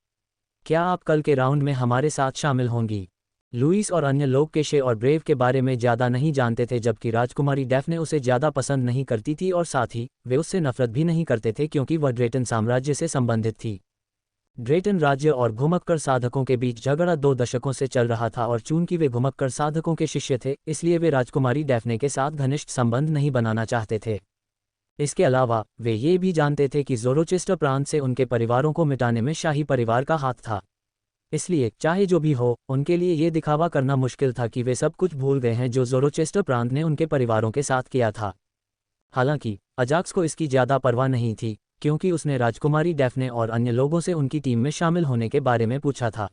क्या आप कल के राउंड में हमारे साथ शामिल होंगी? लुईस और अन्य लोग केशे और ब्रेव के बारे में ज़्यादा नहीं जानते थे, जबकि राजकुमारी डैफ्ने उसे ज़्यादा पसंद नहीं करती थी और साथ ही वे उससे नफरत भी नहीं करते थे क्योंकि वह ड्रेटन साम्राज्य से संबंधित थी। ड्रेटन राज्य और घुमक्कर साधकों के बीच झगड़ा 2 दशकों से चल रहा था और चूंकि वे घुमक्कर साधकों के शिष्य थे, इसलिए वे राजकुमारी डैफ्ने के साथ घनिष्ठ संबंध नहीं बनाना चाहते थे। इसके अलावा वे ये भी जानते थे कि ज़ोरोचेस्टर प्रांत से उनके परिवारों को मिटाने में शाही परिवार का हाथ था। इसलिए चाहे जो भी हो, उनके लिए ये दिखावा करना मुश्किल था कि वे सब कुछ भूल गए हैं जो ज़ोरोचेस्टर प्रांत ने उनके परिवारों के साथ किया था। हालांकि अजाक्स को इसकी ज़्यादा परवाह नहीं थी, क्योंकि उसने राजकुमारी डैफ्ने और अन्य लोगों से उनकी टीम में शामिल होने के बारे में पूछा था।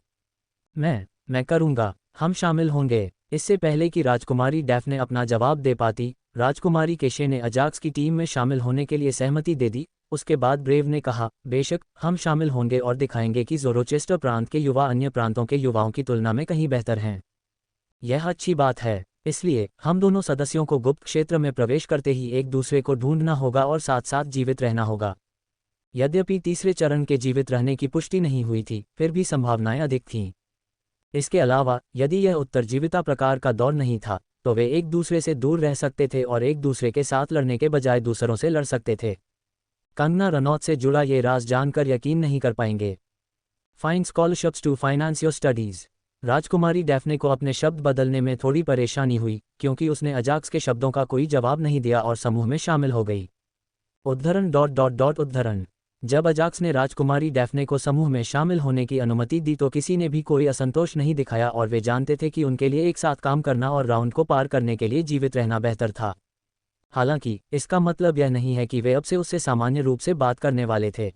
मैं करूँगा, हम शामिल होंगे। इससे पहले कि राजकुमारी डैफ्ने अपना जवाब दे पाती, राजकुमारी केशे ने अजाक्स की टीम में शामिल होने के लिए सहमति दे दी। उसके बाद ब्रेव ने कहा, बेशक हम शामिल होंगे और दिखाएंगे कि ज़ोरोचेस्टर प्रांत के युवा अन्य प्रांतों के युवाओं की तुलना में कहीं बेहतर हैं। यह अच्छी बात है। इसलिए हम दोनों सदस्यों को गुप्त क्षेत्र में प्रवेश करते ही एक दूसरे को ढूंढना होगा और साथ साथ जीवित रहना होगा। यद्यपि तीसरे चरण के जीवित रहने की पुष्टि नहीं हुई थी, फिर भी संभावनाएं अधिक थीं। इसके अलावा यदि यह उत्तरजीविता प्रकार का दौर नहीं था तो वे एक दूसरे से दूर रह सकते थे और एक दूसरे के साथ लड़ने के बजाय दूसरों से लड़ सकते थे। कंगना रनौत से जुड़ा ये राज जानकर यकीन नहीं कर पाएंगे। Find scholarships to finance your studies. राजकुमारी डैफ्ने को अपने शब्द बदलने में थोड़ी परेशानी हुई, क्योंकि उसने अजाक्स के शब्दों का कोई जवाब नहीं दिया और समूह में शामिल हो गई। उद्धरण। जब अजाक्स ने राजकुमारी डैफ्ने को समूह में शामिल होने की अनुमति दी तो किसी ने भी कोई असंतोष नहीं दिखाया और वे जानते थे कि उनके लिए एक साथ काम करना और राउंड को पार करने के लिए जीवित रहना बेहतर था। हालांकि इसका मतलब यह नहीं है कि वे अब से उससे सामान्य रूप से बात करने वाले थे।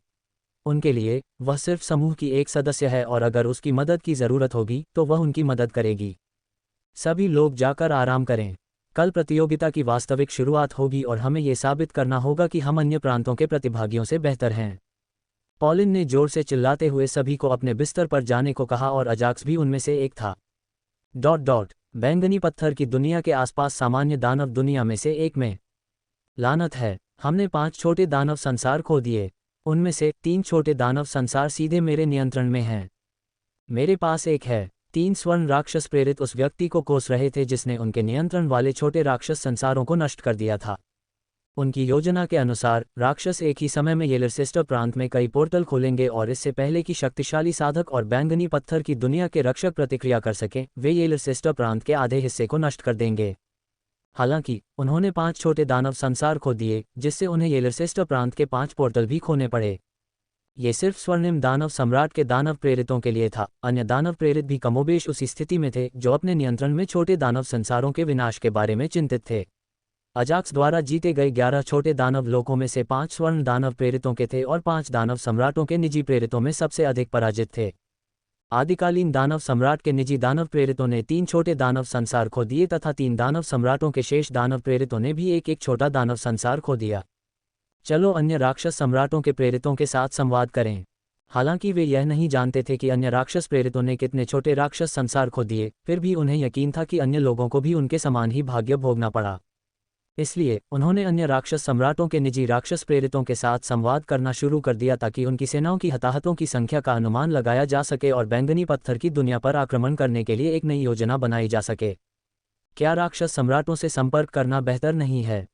उनके लिए वह सिर्फ समूह की एक सदस्य है और अगर उसकी मदद की ज़रूरत होगी तो वह उनकी मदद करेगी। सभी लोग जाकर आराम करें। कल प्रतियोगिता की वास्तविक शुरुआत होगी और हमें ये साबित करना होगा कि हम अन्य प्रांतों के प्रतिभागियों से बेहतर हैं। पॉलिन ने जोर से चिल्लाते हुए सभी को अपने बिस्तर पर जाने को कहा और अजाक्स भी उनमें से एक था। बैंगनी पत्थर की दुनिया के आसपास सामान्य दानव दुनिया में से एक में। लानत है, हमने 5 छोटे दानव संसार खो दिए। उनमें से 3 छोटे दानव संसार सीधे मेरे नियंत्रण में हैं। मेरे पास एक है। 3 स्वर्ण राक्षस प्रेरित उस व्यक्ति को कोस रहे थे जिसने उनके नियंत्रण वाले छोटे राक्षस संसारों को नष्ट कर दिया था। उनकी योजना के अनुसार राक्षस एक ही समय में येलरसेस्टर प्रांत में कई पोर्टल खोलेंगे और इससे पहले कि शक्तिशाली साधक और बैंगनी पत्थर की दुनिया के रक्षक प्रतिक्रिया कर सकें, वे येलरसेस्टर प्रांत के आधे हिस्से को नष्ट कर देंगे। हालांकि उन्होंने 5 छोटे दानव संसार खो दिए, जिससे उन्हें येलरसेस्टर प्रांत के 5 पोर्टल भी खोने पड़े। ये सिर्फ स्वर्णिम दानव सम्राट के दानव प्रेरितों के लिए था। अन्य दानव प्रेरित भी कमोबेश उसी स्थिति में थे जो अपने नियंत्रण में छोटे दानव संसारों के विनाश के बारे में चिंतित थे। अजाक्स द्वारा जीते गए 11 छोटे दानव लोकों में से 5 स्वर्ण दानव प्रेरितों के थे और 5 दानव सम्राटों के निजी प्रेरितों में सबसे अधिक पराजित थे। आदिकालीन दानव सम्राट के निजी दानव प्रेरितों ने 3 छोटे दानव संसार खो दिए तथा 3 दानव सम्राटों के शेष दानव प्रेरितों ने भी एक छोटा दानव संसार खो दिया। चलो अन्य राक्षस सम्राटों के प्रेरितों के साथ संवाद करें। हालांकि वे यह नहीं जानते थे कि अन्य राक्षस प्रेरितों ने कितने छोटे राक्षस संसार खो दिए, फिर भी उन्हें यकीन था कि अन्य लोगों को भी उनके समान ही भाग्य भोगना पड़ा। इसलिए उन्होंने अन्य राक्षस सम्राटों के निजी राक्षस प्रेरितों के साथ संवाद करना शुरू कर दिया ताकि उनकी सेनाओं की हताहतों की संख्या का अनुमान लगाया जा सके और बैंगनी पत्थर की दुनिया पर आक्रमण करने के लिए एक नई योजना बनाई जा सके। क्या राक्षस सम्राटों से संपर्क करना बेहतर नहीं है?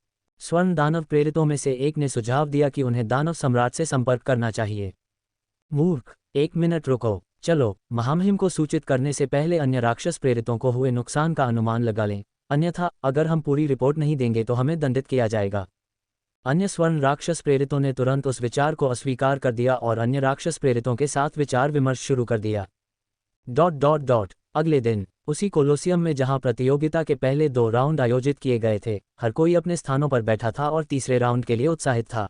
स्वर्ण दानव प्रेरितों में से एक ने सुझाव दिया कि उन्हें दानव सम्राट से संपर्क करना चाहिए। मूर्ख, 1 मिनट रुको। चलो महामहिम को सूचित करने से पहले अन्य राक्षस प्रेरितों को हुए नुकसान का अनुमान लगा लें, अन्यथा अगर हम पूरी रिपोर्ट नहीं देंगे तो हमें दंडित किया जाएगा। अन्य स्वर्ण राक्षस प्रेरितों ने तुरंत उस विचार को अस्वीकार कर दिया और अन्य राक्षस प्रेरितों के साथ विचार विमर्श शुरू कर दिया। अगले दिन उसी कोलोसियम में जहां प्रतियोगिता के पहले 2 राउंड आयोजित किए गए थे, हर कोई अपने स्थानों पर बैठा था और तीसरे राउंड के लिए उत्साहित था।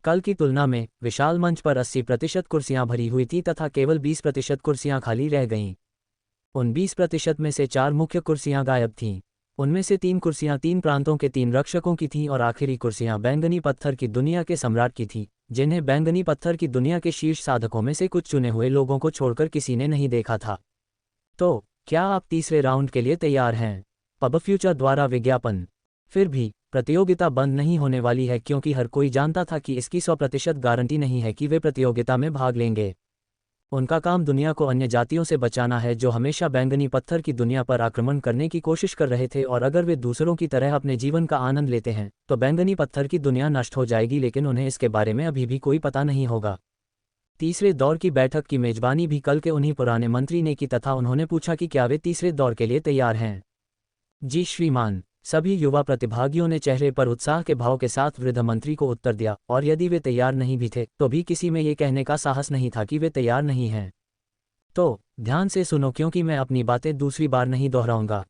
कल की तुलना में विशाल मंच पर 80% कुर्सियां भरी हुई थी तथा केवल 20% कुर्सियां खाली रह गईं। उन 20% में से 4 मुख्य कुर्सियां गायब थीं। उनमें से 3 कुर्सियां 3 प्रांतों के 3 रक्षकों की थीं और आखिरी कुर्सियां बैंगनी पत्थर की दुनिया के सम्राट की थीं, जिन्हें बैंगनी पत्थर की दुनिया के शीर्ष साधकों में से कुछ चुने हुए लोगों को छोड़कर किसी ने नहीं देखा था। तो क्या आप तीसरे राउंड के लिए तैयार हैं? पब फ्यूचर द्वारा विज्ञापन। फिर भी प्रतियोगिता बंद नहीं होने वाली है क्योंकि हर कोई जानता था कि इसकी 100% गारंटी नहीं है कि वे प्रतियोगिता में भाग लेंगे। उनका काम दुनिया को अन्य जातियों से बचाना है जो हमेशा बैंगनी पत्थर की दुनिया पर आक्रमण करने की कोशिश कर रहे थे, और अगर वे दूसरों की तरह अपने जीवन का आनंद लेते हैं तो बैंगनी पत्थर की दुनिया नष्ट हो जाएगी, लेकिन उन्हें इसके बारे में अभी भी कोई पता नहीं होगा। तीसरे दौर की बैठक की मेजबानी भी कल के उन्हीं पुराने मंत्री ने की तथा उन्होंने पूछा कि क्या वे तीसरे दौर के लिए तैयार हैं। जी श्रीमान। सभी युवा प्रतिभागियों ने चेहरे पर उत्साह के भाव के साथ वृद्ध मंत्री को उत्तर दिया, और यदि वे तैयार नहीं भी थे तो भी किसी में ये कहने का साहस नहीं था कि वे तैयार नहीं हैं। तो ध्यान से सुनो क्योंकि मैं अपनी बातें दूसरी बार नहीं दोहराऊंगा।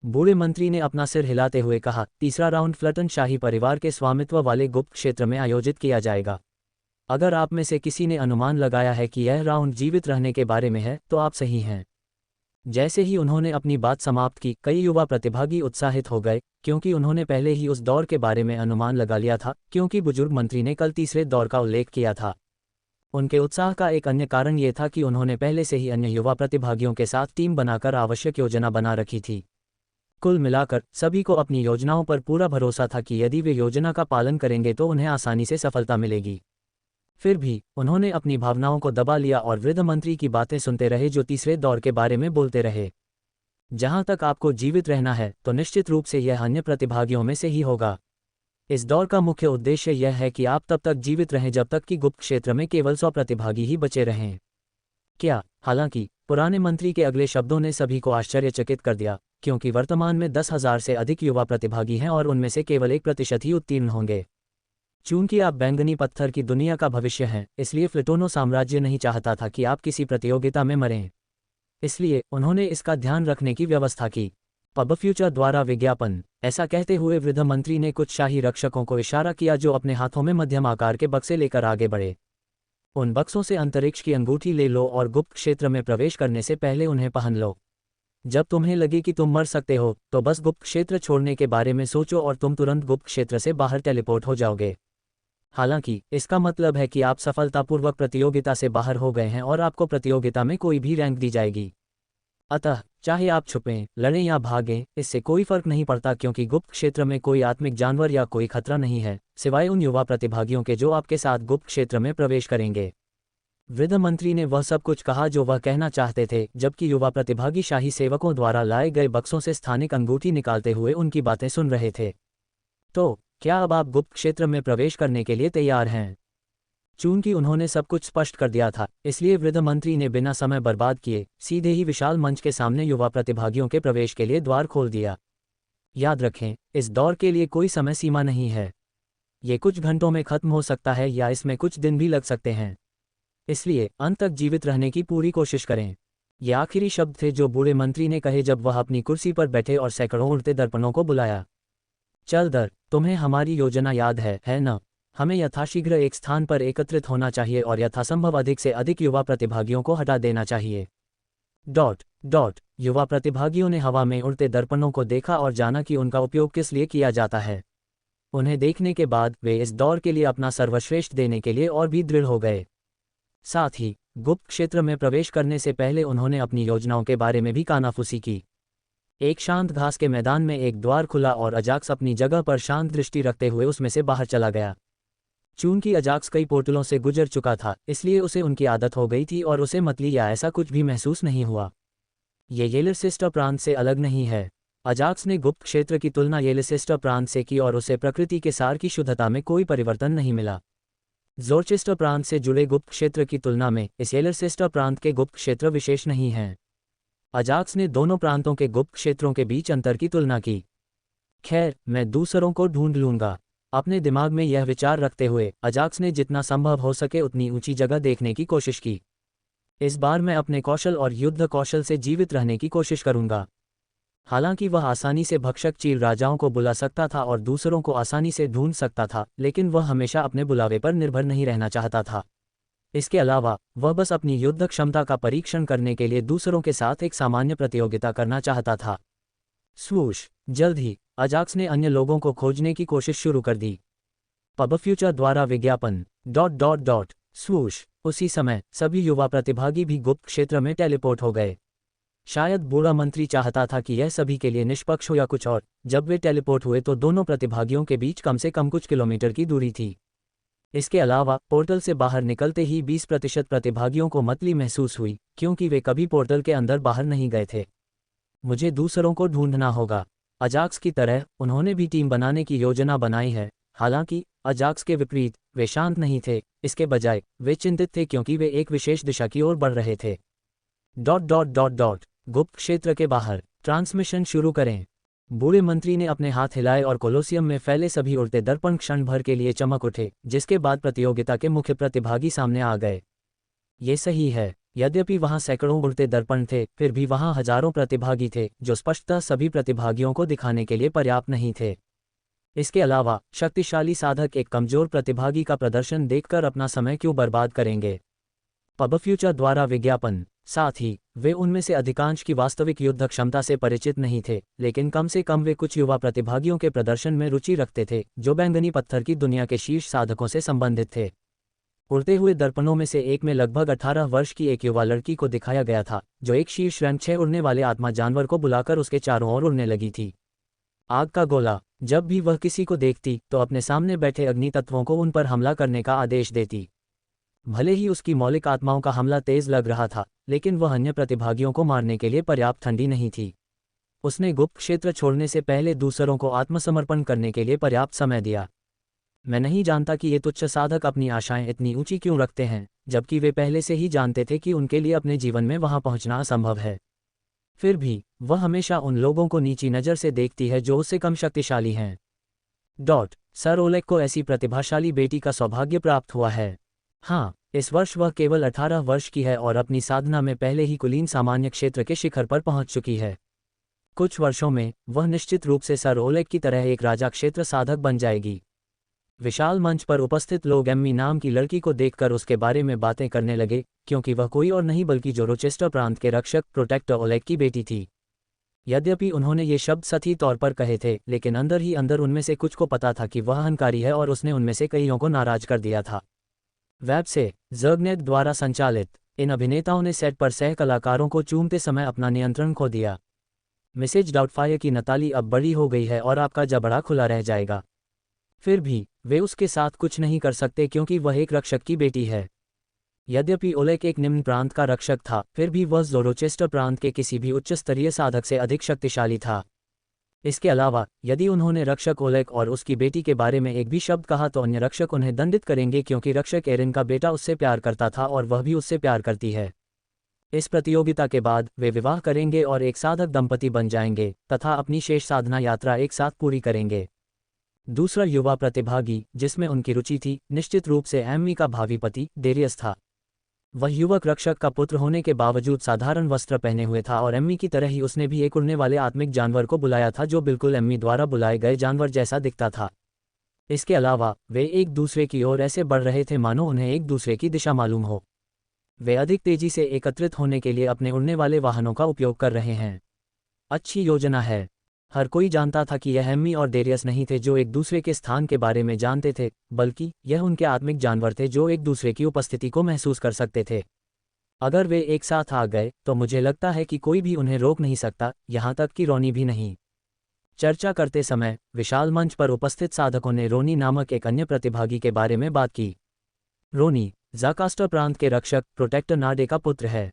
बूढ़े मंत्री ने अपना सिर हिलाते हुए कहा, तीसरा राउंड फ्लटन शाही परिवार के स्वामित्व वाले गुप्त क्षेत्र में आयोजित किया जाएगा। अगर आप में से किसी ने अनुमान लगाया है कि यह राउंड जीवित रहने के बारे में है तो आप सही हैं। जैसे ही उन्होंने अपनी बात समाप्त की, कई युवा प्रतिभागी उत्साहित हो गए क्योंकि उन्होंने पहले ही उस दौर के बारे में अनुमान लगा लिया था, क्योंकि बुजुर्ग मंत्री ने कल तीसरे दौर का उल्लेख किया था। उनके उत्साह का एक अन्य कारण ये था कि उन्होंने पहले से ही अन्य युवा प्रतिभागियों के साथ टीम बनाकर आवश्यक योजना बना रखी थी। कुल मिलाकर सभी को अपनी योजनाओं पर पूरा भरोसा था कि यदि वे योजना का पालन करेंगे तो उन्हें आसानी से सफलता मिलेगी। फिर भी उन्होंने अपनी भावनाओं को दबा लिया और वृद्ध मंत्री की बातें सुनते रहे जो तीसरे दौर के बारे में बोलते रहे। जहां तक आपको जीवित रहना है तो निश्चित रूप से यह अन्य प्रतिभागियों में से ही होगा। इस दौर का मुख्य उद्देश्य यह है कि आप तब तक जीवित रहें जब तक कि गुप्त क्षेत्र में केवल 100 प्रतिभागी ही बचे रहें। क्या? हालांकि पुराने मंत्री के अगले शब्दों ने सभी को आश्चर्यचकित कर दिया, क्योंकि वर्तमान में 10,000 से अधिक युवा प्रतिभागी हैं और उनमें से केवल 1% ही उत्तीर्ण होंगे। चूंकि आप बैंगनी पत्थर की दुनिया का भविष्य हैं, इसलिए फ्लिटोनो साम्राज्य नहीं चाहता था कि आप किसी प्रतियोगिता में मरें। इसलिए उन्होंने इसका ध्यान रखने की व्यवस्था की। पब फ्यूचर द्वारा विज्ञापन। ऐसा कहते हुए वृद्ध मंत्री ने कुछ शाही रक्षकों को इशारा किया जो अपने हाथों में मध्यम आकार के बक्से लेकर आगे बढ़े। उन बक्सों से अंतरिक्ष की अंगूठी ले लो और गुप्त क्षेत्र में प्रवेश करने से पहले उन्हें पहन लो। जब तुम्हें लगे कि तुम मर सकते हो तो बस गुप्त क्षेत्र छोड़ने के बारे में सोचो और तुम तुरंत गुप्त क्षेत्र से बाहर टेलीपोर्ट हो जाओगे। हालांकि इसका मतलब है कि आप सफलतापूर्वक प्रतियोगिता से बाहर हो गए हैं और आपको प्रतियोगिता में कोई भी रैंक दी जाएगी। अतः चाहे आप छुपें, लड़ें या भागें, इससे कोई फर्क नहीं पड़ता क्योंकि गुप्त क्षेत्र में कोई आत्मिक जानवर या कोई खतरा नहीं है, सिवाय उन युवा प्रतिभागियों के जो आपके साथ गुप्त क्षेत्र में प्रवेश करेंगे। वृद्ध मंत्री ने वह सब कुछ कहा जो वह कहना चाहते थे, जबकि युवा प्रतिभागी शाही सेवकों द्वारा लाए गए बक्सों से स्थानिक अंगूठी निकालते हुए उनकी बातें सुन रहे थे। तो क्या अब आप गुप्त क्षेत्र में प्रवेश करने के लिए तैयार हैं? चूंकि उन्होंने सब कुछ स्पष्ट कर दिया था, इसलिए वृद्ध मंत्री ने बिना समय बर्बाद किए सीधे ही विशाल मंच के सामने युवा प्रतिभागियों के प्रवेश के लिए द्वार खोल दिया। याद रखें, इस दौर के लिए कोई समय सीमा नहीं है। ये कुछ घंटों में खत्म हो सकता है या इसमें कुछ दिन भी लग सकते हैं। इसलिए अंत तक जीवित रहने की पूरी कोशिश करें। ये आखिरी शब्द थे जो बूढ़े मंत्री ने कहे जब वह अपनी कुर्सी पर बैठे और सैकड़ों उड़ते दर्पणों को बुलाया। चल दर, तुम्हें हमारी योजना याद है न? हमें यथाशीघ्र एक स्थान पर एकत्रित होना चाहिए और यथासंभव अधिक से अधिक युवा प्रतिभागियों को हटा देना चाहिए। युवा प्रतिभागियों ने हवा में उड़ते दर्पणों को देखा और जाना कि उनका उपयोग किस लिए किया जाता है। उन्हें देखने के बाद वे इस दौर के लिए अपना सर्वश्रेष्ठ देने के लिए और भी दृढ़ हो गए। साथ ही गुप्त क्षेत्र में प्रवेश करने से पहले उन्होंने अपनी योजनाओं के बारे में भी कानाफूसी की। एक शांत घास के मैदान में एक द्वार खुला और अजाक्स अपनी जगह पर शांत दृष्टि रखते हुए उसमें से बाहर चला गया। चूंकि अजाक्स कई पोर्टलों से गुजर चुका था, इसलिए उसे उनकी आदत हो गई थी और उसे मतली या ऐसा कुछ भी महसूस नहीं हुआ। ये येलिसिस्टर प्रांत से अलग नहीं है। अजाक्स ने गुप्त क्षेत्र की तुलना येलिसिस्टर प्रांत से की और उसे प्रकृति के सार की शुद्धता में कोई परिवर्तन नहीं मिला। ज़ोरचेस्टर प्रांत से जुड़े गुप्त क्षेत्र की तुलना में इस येलिसिस्टर प्रांत के गुप्त क्षेत्र विशेष नहीं हैं। अजाक्स ने दोनों प्रांतों के गुप्त क्षेत्रों के बीच अंतर की तुलना की। खैर, मैं दूसरों को ढूंढ लूंगा। अपने दिमाग में यह विचार रखते हुए अजाक्स ने जितना संभव हो सके उतनी ऊंची जगह देखने की कोशिश की। इस बार मैं अपने कौशल और युद्ध कौशल से जीवित रहने की कोशिश करूंगा। हालांकि वह आसानी से भक्षक चील राजाओं को बुला सकता था और दूसरों को आसानी से ढूंढ सकता था, लेकिन वह हमेशा अपने बुलावे पर निर्भर नहीं रहना चाहता था। इसके अलावा वह बस अपनी युद्ध क्षमता का परीक्षण करने के लिए दूसरों के साथ एक सामान्य प्रतियोगिता करना चाहता था। स्वूश! जल्द ही अजाक्स ने अन्य लोगों को खोजने की कोशिश शुरू कर दी। पब फ्यूचर द्वारा विज्ञापन ... स्वूश! उसी समय सभी युवा प्रतिभागी भी गुप्त क्षेत्र में टेलीपोर्ट हो गए। शायद बूढ़ा मंत्री चाहता था कि यह सभी के लिए निष्पक्ष हो या कुछ और। जब वे टेलीपोर्ट हुए तो दोनों प्रतिभागियों के बीच कम से कम कुछ किलोमीटर की दूरी थी। इसके अलावा पोर्टल से बाहर निकलते ही 20% प्रतिभागियों को मतली महसूस हुई, क्योंकि वे कभी पोर्टल के अंदर बाहर नहीं गए थे। मुझे दूसरों को ढूंढना होगा। अजाक्स की तरह उन्होंने भी टीम बनाने की योजना बनाई है। हालांकि अजाक्स के विपरीत वे शांत नहीं थे, इसके बजाय वे चिंतित थे क्योंकि वे एक विशेष दिशा की ओर बढ़ रहे थे। गुप्त क्षेत्र के बाहर ट्रांसमिशन शुरू करें। बूढ़े मंत्री ने अपने हाथ हिलाए और कोलोसियम में फैले सभी उड़ते दर्पण क्षण भर के लिए चमक उठे, जिसके बाद प्रतियोगिता के मुख्य प्रतिभागी सामने आ गए। ये सही है। यद्यपि वहां सैकड़ों उड़ते दर्पण थे, फिर भी वहां हजारों प्रतिभागी थे जो स्पष्टतः सभी प्रतिभागियों को दिखाने के लिए पर्याप्त नहीं थे। इसके अलावा शक्तिशाली साधक एक कमजोर प्रतिभागी का प्रदर्शन देखकर अपना समय क्यों बर्बाद करेंगे। पब फ्यूचर द्वारा विज्ञापन। साथ ही वे उनमें से अधिकांश की वास्तविक युद्ध क्षमता से परिचित नहीं थे, लेकिन कम से कम वे कुछ युवा प्रतिभागियों के प्रदर्शन में रुचि रखते थे जो बैंगनी पत्थर की दुनिया के शीर्ष साधकों से संबंधित थे। उड़ते हुए दर्पणों में से एक में लगभग 18 वर्ष की एक युवा लड़की को दिखाया गया था, जो एक शीर्ष रैंक 6 उड़ने वाले आत्मा जानवर को बुलाकर उसके चारों ओर उड़ने लगी थी। आग का गोला। जब भी वह किसी को देखती तो अपने सामने बैठे अग्नि तत्वों को उन पर हमला करने का आदेश देती। भले ही उसकी मौलिक आत्माओं का हमला तेज लग रहा था, लेकिन वह अन्य प्रतिभागियों को मारने के लिए पर्याप्त ठंडी नहीं थी। उसने गुप्त क्षेत्र छोड़ने से पहले दूसरों को आत्मसमर्पण करने के लिए पर्याप्त समय दिया। मैं नहीं जानता कि ये तुच्छ साधक अपनी आशाएं इतनी ऊंची क्यों रखते हैं, जबकि वे पहले से ही जानते थे कि उनके लिए अपने जीवन में वहां पहुंचना असंभव है। फिर भी वह हमेशा उन लोगों को नीची नज़र से देखती है जो उससे कम शक्तिशाली हैं। सर ओलेग को ऐसी प्रतिभाशाली बेटी का सौभाग्य प्राप्त हुआ है। हाँ, इस वर्ष वह केवल 18 वर्ष की है और अपनी साधना में पहले ही कुलीन सामान्य क्षेत्र के शिखर पर पहुंच चुकी है। कुछ वर्षों में वह निश्चित रूप से सर ओलेग की तरह एक राजा क्षेत्र साधक बन जाएगी। विशाल मंच पर उपस्थित लोग एम्मी नाम की लड़की को देखकर उसके बारे में बातें करने लगे, क्योंकि वह कोई और नहीं बल्कि ज़ोरोचेस्टर प्रांत के रक्षक प्रोटेक्टर ओलेग की बेटी थी। यद्यपि उन्होंने ये शब्द सही तौर पर कहे थे, लेकिन अंदर ही अंदर उनमें से कुछ को पता था कि वह अहंकारी है और उसने उनमें से कईयों को नाराज कर दिया था। वेब से ज़र्गनेट द्वारा संचालित इन अभिनेताओं ने सेट पर सह कलाकारों को चूमते समय अपना नियंत्रण खो दिया। मिसेज डाउटफायर की नताली अब बड़ी हो गई है और आपका जबड़ा खुला रह जाएगा। फिर भी वे उसके साथ कुछ नहीं कर सकते क्योंकि वह एक रक्षक की बेटी है। यद्यपि ओलेग एक निम्न प्रांत का रक्षक था, फिर भी वह ज़ोरोचेस्टर प्रांत के किसी भी उच्च स्तरीय साधक से अधिक शक्तिशाली था। इसके अलावा यदि उन्होंने रक्षक ओलेग और उसकी बेटी के बारे में एक भी शब्द कहा तो अन्य रक्षक उन्हें दंडित करेंगे, क्योंकि रक्षक एरिन का बेटा उससे प्यार करता था और वह भी उससे प्यार करती है। इस प्रतियोगिता के बाद वे विवाह करेंगे और एक साधक दंपति बन जाएंगे तथा अपनी शेष साधना यात्रा एक साथ पूरी करेंगे। दूसरा युवा प्रतिभागी जिसमें उनकी रुचि थी, निश्चित रूप से एम्मी का भावी पति डेरियस था। वह युवक रक्षक का पुत्र होने के बावजूद साधारण वस्त्र पहने हुए था और एम्मी की तरह ही उसने भी एक उड़ने वाले आत्मिक जानवर को बुलाया था जो बिल्कुल एम्मी द्वारा बुलाए गए जानवर जैसा दिखता था। इसके अलावा वे एक दूसरे की ओर ऐसे बढ़ रहे थे मानो उन्हें एक दूसरे की दिशा मालूम हो। वे अधिक तेजी से एकत्रित होने के लिए अपने उड़ने वाले वाहनों का उपयोग कर रहे हैं। अच्छी योजना है। हर कोई जानता था कि यह एम्मी और डेरियस नहीं थे जो एक दूसरे के स्थान के बारे में जानते थे, बल्कि यह उनके आत्मिक जानवर थे जो एक दूसरे की उपस्थिति को महसूस कर सकते थे। अगर वे एक साथ आ गए तो मुझे लगता है कि कोई भी उन्हें रोक नहीं सकता, यहाँ तक कि रोनी भी नहीं। चर्चा करते समय विशाल मंच पर उपस्थित साधकों ने रोनी नामक एक अन्य प्रतिभागी के बारे में बात की। रोनी ज़ाकास्टर प्रांत के रक्षक प्रोटेक्टर नाडे का पुत्र है।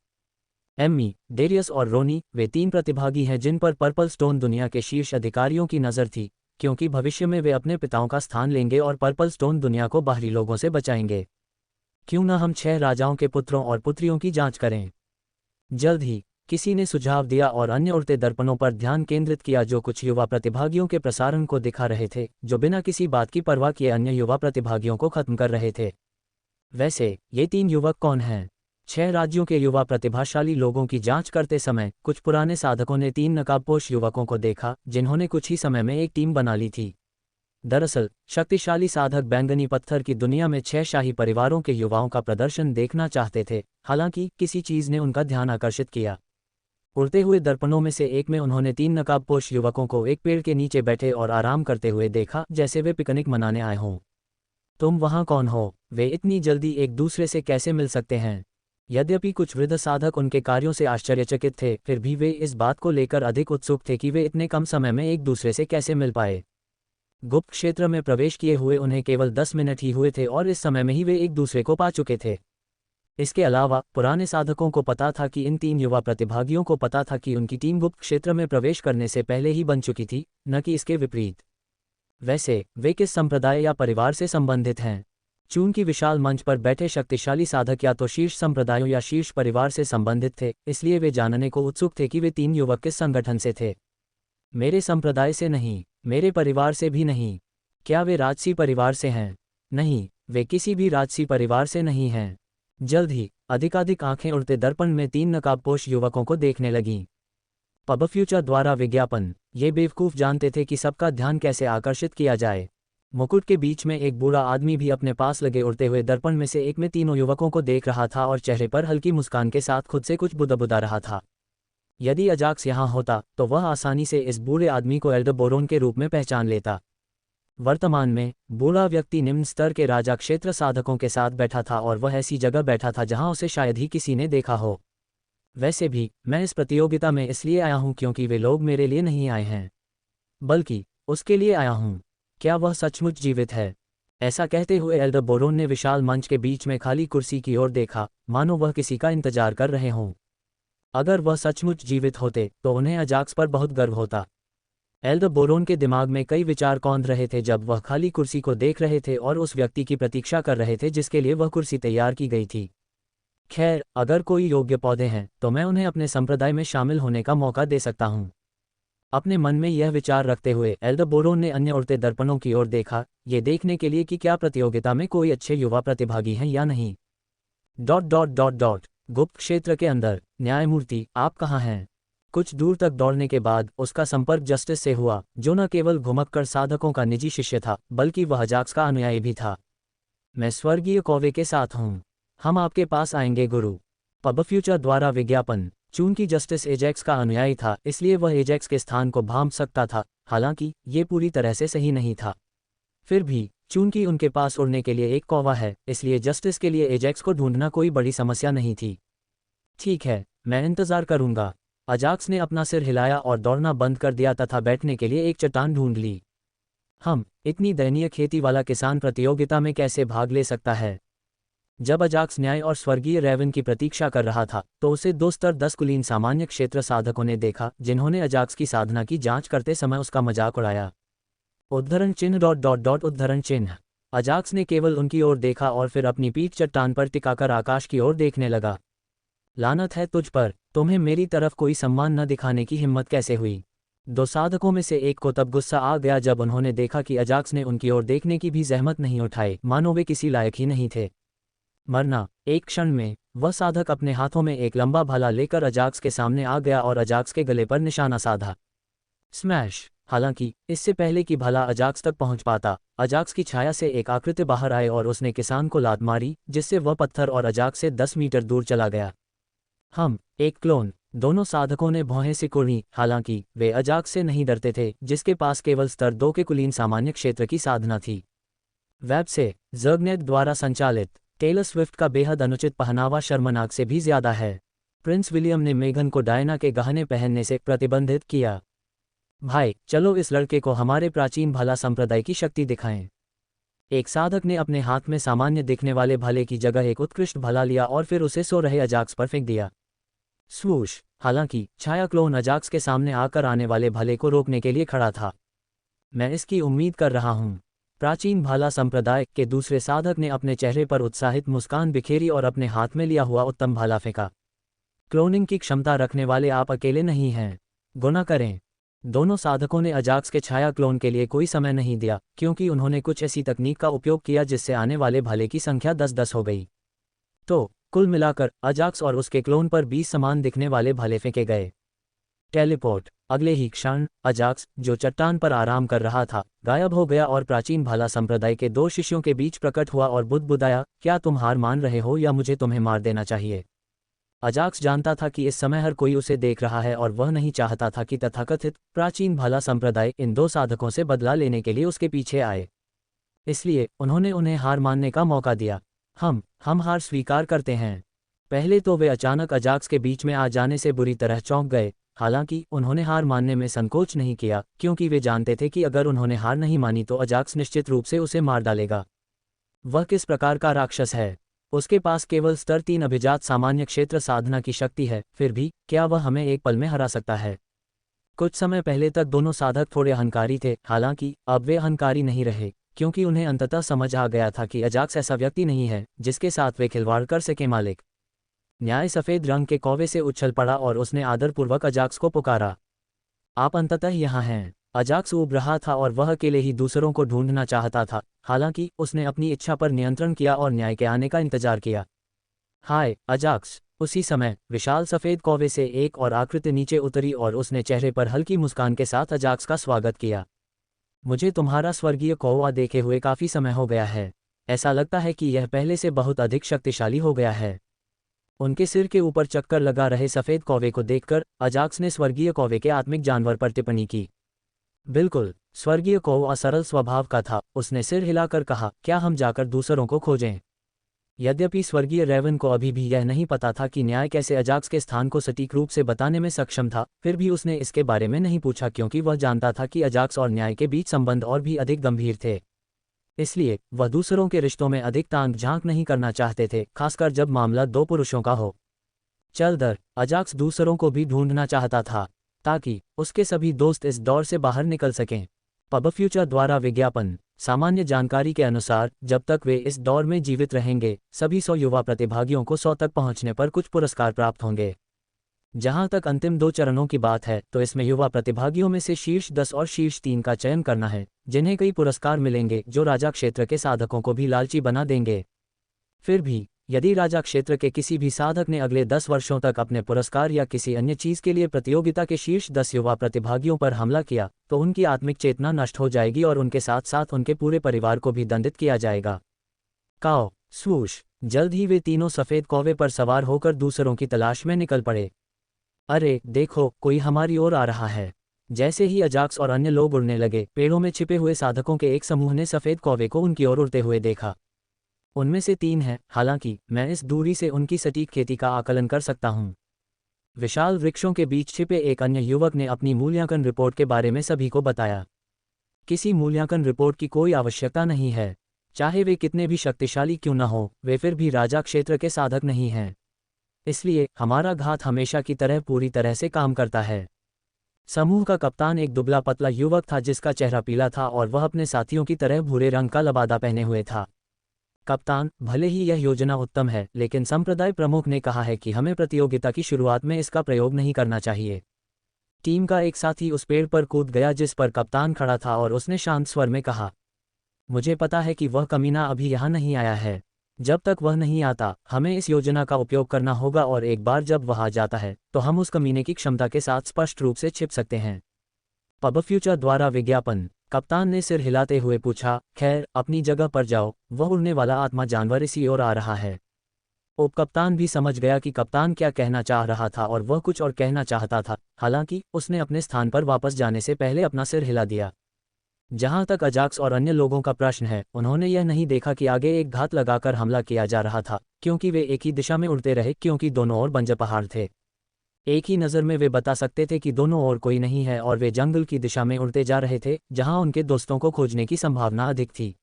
एम्मी, डेरियस और रोनी वे 3 प्रतिभागी हैं जिन पर पर्पल स्टोन दुनिया के शीर्ष अधिकारियों की नज़र थी, क्योंकि भविष्य में वे अपने पिताओं का स्थान लेंगे और पर्पल स्टोन दुनिया को बाहरी लोगों से बचाएंगे। क्यों न हम 6 राजाओं के पुत्रों और पुत्रियों की जांच करें। जल्द ही किसी ने सुझाव दिया और अन्य उड़ते दर्पणों पर ध्यान केंद्रित किया जो कुछ युवा प्रतिभागियों के प्रसारण को दिखा रहे थे, जो बिना किसी बात की परवाह किए अन्य युवा प्रतिभागियों को खत्म कर रहे थे। वैसे ये 3 युवक कौन हैं? 6 राज्यों के युवा प्रतिभाशाली लोगों की जांच करते समय कुछ पुराने साधकों ने 3 नकाबपोश युवकों को देखा जिन्होंने कुछ ही समय में एक टीम बना ली थी। दरअसल शक्तिशाली साधक बैंगनी पत्थर की दुनिया में 6 शाही परिवारों के युवाओं का प्रदर्शन देखना चाहते थे, हालांकि किसी चीज ने उनका ध्यान आकर्षित किया। उड़ते हुए दर्पणों में से एक में उन्होंने 3 नकाबपोश युवकों को एक पेड़ के नीचे बैठे और आराम करते हुए देखा, जैसे वे पिकनिक मनाने आए हों। तुम वहां कौन हो? वे इतनी जल्दी एक दूसरे से कैसे मिल सकते हैं? यद्यपि कुछ वृद्ध साधक उनके कार्यों से आश्चर्यचकित थे, फिर भी वे इस बात को लेकर अधिक उत्सुक थे कि वे इतने कम समय में एक दूसरे से कैसे मिल पाए। गुप्त क्षेत्र में प्रवेश किए हुए उन्हें केवल 10 मिनट ही हुए थे और इस समय में ही वे एक दूसरे को पा चुके थे। इसके अलावा पुराने साधकों को पता था कि इन 3 युवा प्रतिभागियों को पता था कि उनकी टीम गुप्त क्षेत्र में प्रवेश करने से पहले ही बन चुकी थी, न कि इसके विपरीत। वैसे वे किस संप्रदाय या परिवार से संबंधित हैं? चूंकि विशाल मंच पर बैठे शक्तिशाली साधक या तो शीर्ष संप्रदायों या शीर्ष परिवार से संबंधित थे, इसलिए वे जानने को उत्सुक थे कि वे 3 युवक किस संगठन से थे। मेरे संप्रदाय से नहीं, मेरे परिवार से भी नहीं। क्या वे राजसी परिवार से हैं? नहीं, वे किसी भी राजसी परिवार से नहीं हैं। जल्द ही अधिकाधिक आंखें उड़ते दर्पण में 3 नकाबपोश युवकों को देखने लगीं। पब फ्यूचर द्वारा विज्ञापन। ये बेवकूफ़ जानते थे कि सबका ध्यान कैसे आकर्षित किया जाए। मुकुट के बीच में एक बूढ़ा आदमी भी अपने पास लगे उड़ते हुए दर्पण में से एक में तीनों युवकों को देख रहा था और चेहरे पर हल्की मुस्कान के साथ खुद से कुछ बुदबुदा रहा था। यदि अजाक्स यहाँ होता तो वह आसानी से इस बूढ़े आदमी को एल्डरबोरोन के रूप में पहचान लेता। वर्तमान में बूढ़ा व्यक्ति निम्न स्तर के राजा क्षेत्र साधकों के साथ बैठा था और वह ऐसी जगह बैठा था जहां उसे शायद ही किसी ने देखा हो। वैसे भी मैं इस प्रतियोगिता में इसलिए आया हूं क्योंकि वे लोग मेरे लिए नहीं आए हैं, बल्कि उसके लिए आया हूं। क्या वह सचमुच जीवित है? ऐसा कहते हुए एल्डरबोरोन ने विशाल मंच के बीच में खाली कुर्सी की ओर देखा, मानो वह किसी का इंतजार कर रहे हों। अगर वह सचमुच जीवित होते तो उन्हें अजाक्स पर बहुत गर्व होता। एल्डरबोरोन के दिमाग में कई विचार कौंध रहे थे जब वह खाली कुर्सी को देख रहे थे और उस व्यक्ति की प्रतीक्षा कर रहे थे जिसके लिए वह कुर्सी तैयार की गई थी। खैर, अगर कोई योग्य पौधे हैं तो मैं उन्हें अपने संप्रदाय में शामिल होने का मौका दे सकता हूं। अपने मन में यह विचार रखते हुए एल्डरबोरोन ने अन्य उड़ते दर्पणों की ओर देखा, ये देखने के लिए कि क्या प्रतियोगिता में कोई अच्छे युवा प्रतिभागी हैं या नहीं। ... गुप्त क्षेत्र के अंदर। न्यायमूर्ति, आप कहाँ हैं? कुछ दूर तक दौड़ने के बाद उसका संपर्क जस्टिस से हुआ, जो न केवल घुमक्कड़ साधकों का निजी शिष्य था बल्कि वह अजाक्स का अनुयायी भी था। मैं स्वर्गीय कौवे के साथ हूँ। हम आपके पास आएंगे गुरु। पब फ्यूचर द्वारा विज्ञापन। चूंकि जस्टिस एजेक्स का अनुयायी था इसलिए वह एजेक्स के स्थान को भांप सकता था, हालांकि ये पूरी तरह से सही नहीं था। फिर भी चूंकि उनके पास उड़ने के लिए एक कौवा है, इसलिए जस्टिस के लिए एजेक्स को ढूंढना कोई बड़ी समस्या नहीं थी। ठीक है, मैं इंतजार करूंगा। अजाक्स ने अपना सिर हिलाया और दौड़ना बंद कर दिया तथा बैठने के लिए एक चट्टान ढूंढ ली। हम इतनी दयनीय खेती वाला किसान प्रतियोगिता में कैसे भाग ले सकता है? जब अजाक्स न्याय और स्वर्गीय रेवन की प्रतीक्षा कर रहा था तो उसे 2 स्तर 10 कुलीन सामान्य क्षेत्र साधकों ने देखा जिन्होंने अजाक्स की साधना की जांच करते समय उसका मजाक उड़ाया। उद्धरण चिन्ह ... उद्धरण चिन्ह। अजाक्स ने केवल उनकी ओर देखा और फिर अपनी पीठ चट्टान पर टिकाकर आकाश की ओर देखने लगा। लानत है तुझ पर, तुम्हें मेरी तरफ कोई सम्मान न दिखाने की हिम्मत कैसे हुई? 2 साधकों में से एक को तब गुस्सा आ गया जब उन्होंने देखा कि अजाक्स ने उनकी ओर देखने की भी जहमत नहीं उठाई, मानो वे किसी लायक ही नहीं थे। मरना। एक क्षण में वह साधक अपने हाथों में एक लंबा भाला लेकर अजाक्स के सामने आ गया और अजाक्स के गले पर निशाना साधा। स्मैश। हालांकि इससे पहले कि भाला अजाक्स तक पहुंच पाता, अजाक्स की छाया से एक आकृति बाहर आए और उसने किसान को लात मारी, जिससे वह पत्थर और अजाक्स से 10 मीटर दूर चला गया। हम एक क्लोन। दोनों साधकों ने भौहें सिकुड़ी, हालांकि वे अजाक्स से नहीं डरते थे, जिसके पास केवल स्तर 2 के कुलीन सामान्य क्षेत्र की साधना थी। वेब से ज़र्गनेट द्वारा संचालित टेलर स्विफ्ट का बेहद अनुचित पहनावा शर्मनाक से भी ज्यादा है। प्रिंस विलियम ने मेघन को डायना के गहने पहनने से प्रतिबंधित किया। भाई, चलो इस लड़के को हमारे प्राचीन भाला संप्रदाय की शक्ति दिखाएं। एक साधक ने अपने हाथ में सामान्य दिखने वाले भाले की जगह एक उत्कृष्ट भाला लिया और फिर उसे सो रहे अजाक्स पर फेंक दिया। स्वूश! हालांकि छाया क्लोन अजाक्स के सामने आकर आने वाले भाले को रोकने के लिए खड़ा था। मैं इसकी उम्मीद कर रहा हूं। प्राचीन भाला संप्रदाय के दूसरे साधक ने अपने चेहरे पर उत्साहित मुस्कान बिखेरी और अपने हाथ में लिया हुआ उत्तम भाला फेंका। क्लोनिंग की क्षमता रखने वाले आप अकेले नहीं हैं। गुना करें। दोनों साधकों ने अजाक्स के छाया क्लोन के लिए कोई समय नहीं दिया, क्योंकि उन्होंने कुछ ऐसी तकनीक का उपयोग किया जिससे आने वाले भाले की संख्या 10-10 हो गई। तो कुल मिलाकर अजाक्स और उसके क्लोन पर 20 समान दिखने वाले भाले फेंके गए। टेलीपोर्ट। अगले ही क्षण अजाक्स, जो चट्टान पर आराम कर रहा था, गायब हो गया और प्राचीन भाला संप्रदाय के 2 शिष्यों के बीच प्रकट हुआ और बुदबुदाया, क्या तुम हार मान रहे हो या मुझे तुम्हें मार देना चाहिए? अजाक्स जानता था कि इस समय हर कोई उसे देख रहा है और वह नहीं चाहता था कि तथाकथित प्राचीन भाला संप्रदाय इन 2 साधकों से बदला लेने के लिए उसके पीछे आए। इसलिए उन्होंने उन्हें हार मानने का मौका दिया। हम हार स्वीकार करते हैं। पहले तो वे अचानक अजाक्स के बीच में आ जाने से बुरी तरह चौंक गए, हालांकि उन्होंने हार मानने में संकोच नहीं किया, क्योंकि वे जानते थे कि अगर उन्होंने हार नहीं मानी तो अजाक्स निश्चित रूप से उसे मार डालेगा। वह किस प्रकार का राक्षस है? उसके पास केवल स्तर 3 अभिजात सामान्य क्षेत्र साधना की शक्ति है, फिर भी क्या वह हमें एक पल में हरा सकता है? कुछ समय पहले तक दोनों साधक थोड़े अहंकारी थे, हालांकि अब वे अहंकारी नहीं रहे, क्योंकि उन्हें अंततः समझ आ गया था कि अजाक्स ऐसा व्यक्ति नहीं है जिसके साथ वे खिलवाड़ कर सके। मालिक न्याय सफ़ेद रंग के कौवे से उछल पड़ा और उसने आदरपूर्वक अजाक्स को पुकारा। आप अंततः यहाँ हैं। अजाक्स ऊब रहा था और वह अकेले ही दूसरों को ढूंढना चाहता था, हालांकि उसने अपनी इच्छा पर नियंत्रण किया और न्याय के आने का इंतजार किया। हाय अजाक्स! उसी समय विशाल सफ़ेद कौवे से एक और आकृति नीचे उतरी और उसने चेहरे पर हल्की मुस्कान के साथ अजाक्स का स्वागत किया। मुझे तुम्हारा स्वर्गीय कौवा देखे हुए काफ़ी समय हो गया है। ऐसा लगता है कि यह पहले से बहुत अधिक शक्तिशाली हो गया है। उनके सिर के ऊपर चक्कर लगा रहे सफ़ेद कौवे को देखकर अजाक्स ने स्वर्गीय कौवे के आत्मिक जानवर पर टिप्पणी की। बिल्कुल, स्वर्गीय कौवा सरल स्वभाव का था। उसने सिर हिलाकर कहा, क्या हम जाकर दूसरों को खोजें? यद्यपि स्वर्गीय रेवन को अभी भी यह नहीं पता था कि न्याय कैसे अजाक्स के स्थान को सटीक रूप से बताने में सक्षम था, फिर भी उसने इसके बारे में नहीं पूछा, क्योंकि वह जानता था कि अजाक्स और न्याय के बीच संबंध और भी अधिक गंभीर थे। इसलिए वह दूसरों के रिश्तों में अधिक ताक झांक नहीं करना चाहते थे, खासकर जब मामला 2 पुरुषों का हो। चल दर अजाक्स दूसरों को भी ढूंढना चाहता था, ताकि उसके सभी दोस्त इस दौर से बाहर निकल सकें। पब फ्यूचर द्वारा विज्ञापन। सामान्य जानकारी के अनुसार जब तक वे इस दौर में जीवित रहेंगे, सभी 100 युवा प्रतिभागियों को 100 तक पहुंचने पर कुछ पुरस्कार प्राप्त होंगे। जहां तक अंतिम 2 चरणों की बात है, तो इसमें युवा प्रतिभागियों में से शीर्ष 10 और शीर्ष 3 का चयन करना है, जिन्हें कई पुरस्कार मिलेंगे जो राजा क्षेत्र के साधकों को भी लालची बना देंगे। फिर भी यदि राजा क्षेत्र के किसी भी साधक ने अगले 10 वर्षों तक अपने पुरस्कार या किसी अन्य चीज के लिए प्रतियोगिता के शीर्ष 10 युवा प्रतिभागियों पर हमला किया, तो उनकी आत्मिक चेतना नष्ट हो जाएगी और उनके साथ साथ उनके पूरे परिवार को भी दंडित किया जाएगा। काओ स्वूश! जल्द ही वे तीनों सफ़ेद कौवे पर सवार होकर दूसरों की तलाश में निकल पड़े। अरे देखो, कोई हमारी ओर आ रहा है। जैसे ही अजाक्स और अन्य लोग उड़ने लगे, पेड़ों में छिपे हुए साधकों के एक समूह ने सफ़ेद कौवे को उनकी ओर उड़ते हुए देखा। उनमें से 3 हैं, हालांकि मैं इस दूरी से उनकी सटीक खेती का आकलन कर सकता हूं। विशाल वृक्षों के बीच छिपे एक अन्य युवक ने अपनी मूल्यांकन रिपोर्ट के बारे में सभी को बताया। किसी मूल्यांकन रिपोर्ट की कोई आवश्यकता नहीं है। चाहे वे कितने भी शक्तिशाली क्यों न हो, वे फिर भी राजा क्षेत्र के साधक नहीं हैं। इसलिए हमारा घात हमेशा की तरह पूरी तरह से काम करता है। समूह का कप्तान एक दुबला पतला युवक था जिसका चेहरा पीला था और वह अपने साथियों की तरह भूरे रंग का लबादा पहने हुए था। कप्तान, भले ही यह योजना उत्तम है, लेकिन संप्रदाय प्रमुख ने कहा है कि हमें प्रतियोगिता की शुरुआत में इसका प्रयोग नहीं करना चाहिए। टीम का एक साथी उस पेड़ पर कूद गया जिस पर कप्तान खड़ा था और उसने शांत स्वर में कहा, मुझे पता है कि वह कमीना अभी यहाँ नहीं आया है। जब तक वह नहीं आता, हमें इस योजना का उपयोग करना होगा और एक बार जब वह आ जाता है, तो हम उस कमीने की क्षमता के साथ स्पष्ट रूप से छिप सकते हैं। पब फ्यूचर द्वारा विज्ञापन। कप्तान ने सिर हिलाते हुए पूछा, खैर, अपनी जगह पर जाओ, वह उड़ने वाला आत्मा जानवर इसी ओर आ रहा है। उपकप्तान भी समझ गया कि कप्तान क्या कहना चाह रहा था और वह कुछ और कहना चाहता था, हालांकि उसने अपने स्थान पर वापस जाने से पहले अपना सिर हिला दिया। जहां तक अजाक्स और अन्य लोगों का प्रश्न है, उन्होंने यह नहीं देखा कि आगे एक घात लगाकर हमला किया जा रहा था, क्योंकि वे एक ही दिशा में उड़ते रहे, क्योंकि दोनों ओर बंजर पहाड़ थे। एक ही नज़र में वे बता सकते थे कि दोनों ओर कोई नहीं है और वे जंगल की दिशा में उड़ते जा रहे थे, जहां उनके दोस्तों को खोजने की संभावना अधिक थी।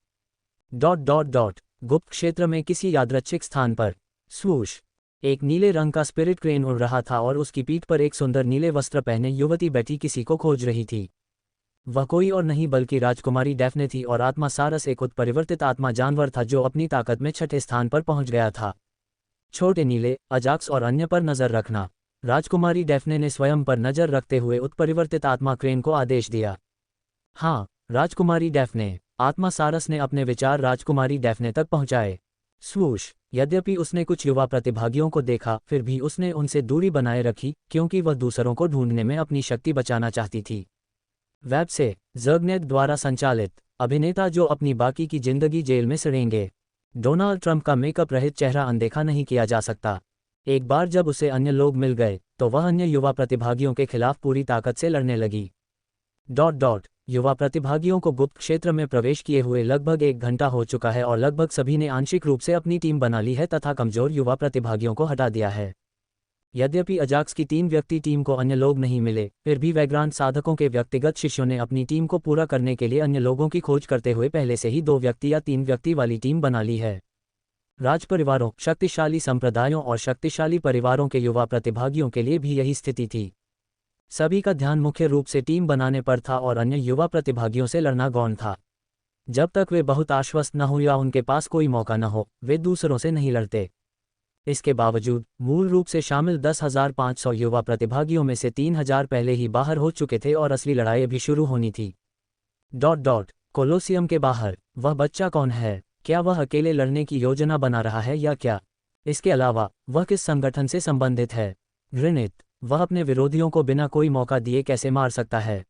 गुप्त क्षेत्र में किसी यादृच्छिक स्थान पर स्वूश, एक नीले रंग का स्पिरिट क्रेन उड़ रहा था और उसकी पीठ पर एक सुंदर नीले वस्त्र पहने युवती बैठी किसी को खोज रही थी। वह कोई और नहीं बल्कि राजकुमारी डैफ्ने थी और आत्मा सारस एक उत्परिवर्तित आत्मा जानवर था जो अपनी ताकत में छठे स्थान पर पहुंच गया था। छोटे नीले, अजाक्स और अन्य पर नजर रखना। राजकुमारी डैफ्ने ने स्वयं पर नजर रखते हुए उत्परिवर्तित आत्मा क्रेन को आदेश दिया। हाँ, राजकुमारी डैफ्ने। आत्मा सारस ने अपने विचार राजकुमारी डैफ्ने तक पहुंचाए। स्वूश, यद्यपि उसने कुछ युवा प्रतिभागियों को देखा, फिर भी उसने उनसे दूरी बनाए रखी, क्योंकि वह दूसरों को ढूंढने में अपनी शक्ति बचाना चाहती थी। वेब से ज़र्गनेट द्वारा संचालित। अभिनेता जो अपनी बाकी की जिंदगी जेल में सड़ेंगे। डोनाल्ड ट्रंप का मेकअप रहित चेहरा अनदेखा नहीं किया जा सकता। एक बार जब उसे अन्य लोग मिल गए, तो वह अन्य युवा प्रतिभागियों के खिलाफ पूरी ताकत से लड़ने लगी। युवा प्रतिभागियों को गुप्त क्षेत्र में प्रवेश किए हुए लगभग 1 घंटा हो चुका है और लगभग सभी ने आंशिक रूप से अपनी टीम बना ली है तथा कमजोर युवा प्रतिभागियों को हटा दिया है। यद्यपि अजाक्स की 3 व्यक्ति टीम को अन्य लोग नहीं मिले, फिर भी वैग्रांत साधकों के व्यक्तिगत शिष्यों ने अपनी टीम को पूरा करने के लिए अन्य लोगों की खोज करते हुए पहले से ही 2 व्यक्ति या 3 व्यक्ति वाली टीम बना ली है। राजपरिवारों, शक्तिशाली संप्रदायों और शक्तिशाली परिवारों के युवा प्रतिभागियों के लिए भी यही स्थिति थी। सभी का ध्यान मुख्य रूप से टीम बनाने पर था और अन्य युवा प्रतिभागियों से लड़ना गौण था। जब तक वे बहुत आश्वस्त न हो या उनके पास कोई मौका न हो, वे दूसरों से नहीं लड़ते। इसके बावजूद मूल रूप से शामिल 10,500 युवा प्रतिभागियों में से 3,000 पहले ही बाहर हो चुके थे और असली लड़ाई अभी शुरू होनी थी। कोलोसियम के बाहर, वह बच्चा कौन है? क्या वह अकेले लड़ने की योजना बना रहा है या क्या? इसके अलावा वह किस संगठन से संबंधित है? घृणित, वह अपने विरोधियों को बिना कोई मौका दिए कैसे मार सकता है?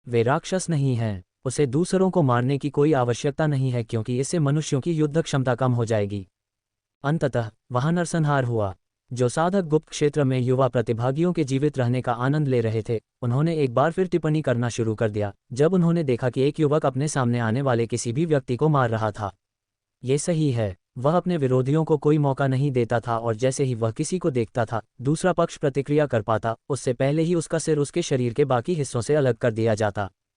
वे राक्षस नहीं हैं, उसे दूसरों को मारने की कोई आवश्यकता नहीं है क्योंकि इससे मनुष्यों की युद्ध क्षमता कम हो जाएगी। अंततः वहां नरसंहार हुआ। जो साधक गुप्त क्षेत्र में युवा प्रतिभागियों के जीवित रहने का आनंद ले रहे थे, उन्होंने एक बार फिर टिप्पणी करना शुरू कर दिया जब उन्होंने देखा कि एक युवक अपने सामने आने वाले किसी भी व्यक्ति को मार रहा था। ये सही है, वह अपने विरोधियों को कोई मौका नहीं देता था और जैसे ही वह किसी को देखता था, दूसरा पक्ष प्रतिक्रिया कर पाता, उससे पहले ही उसका सिर उसके शरीर के बाकी हिस्सों से अलग कर दिया जाता।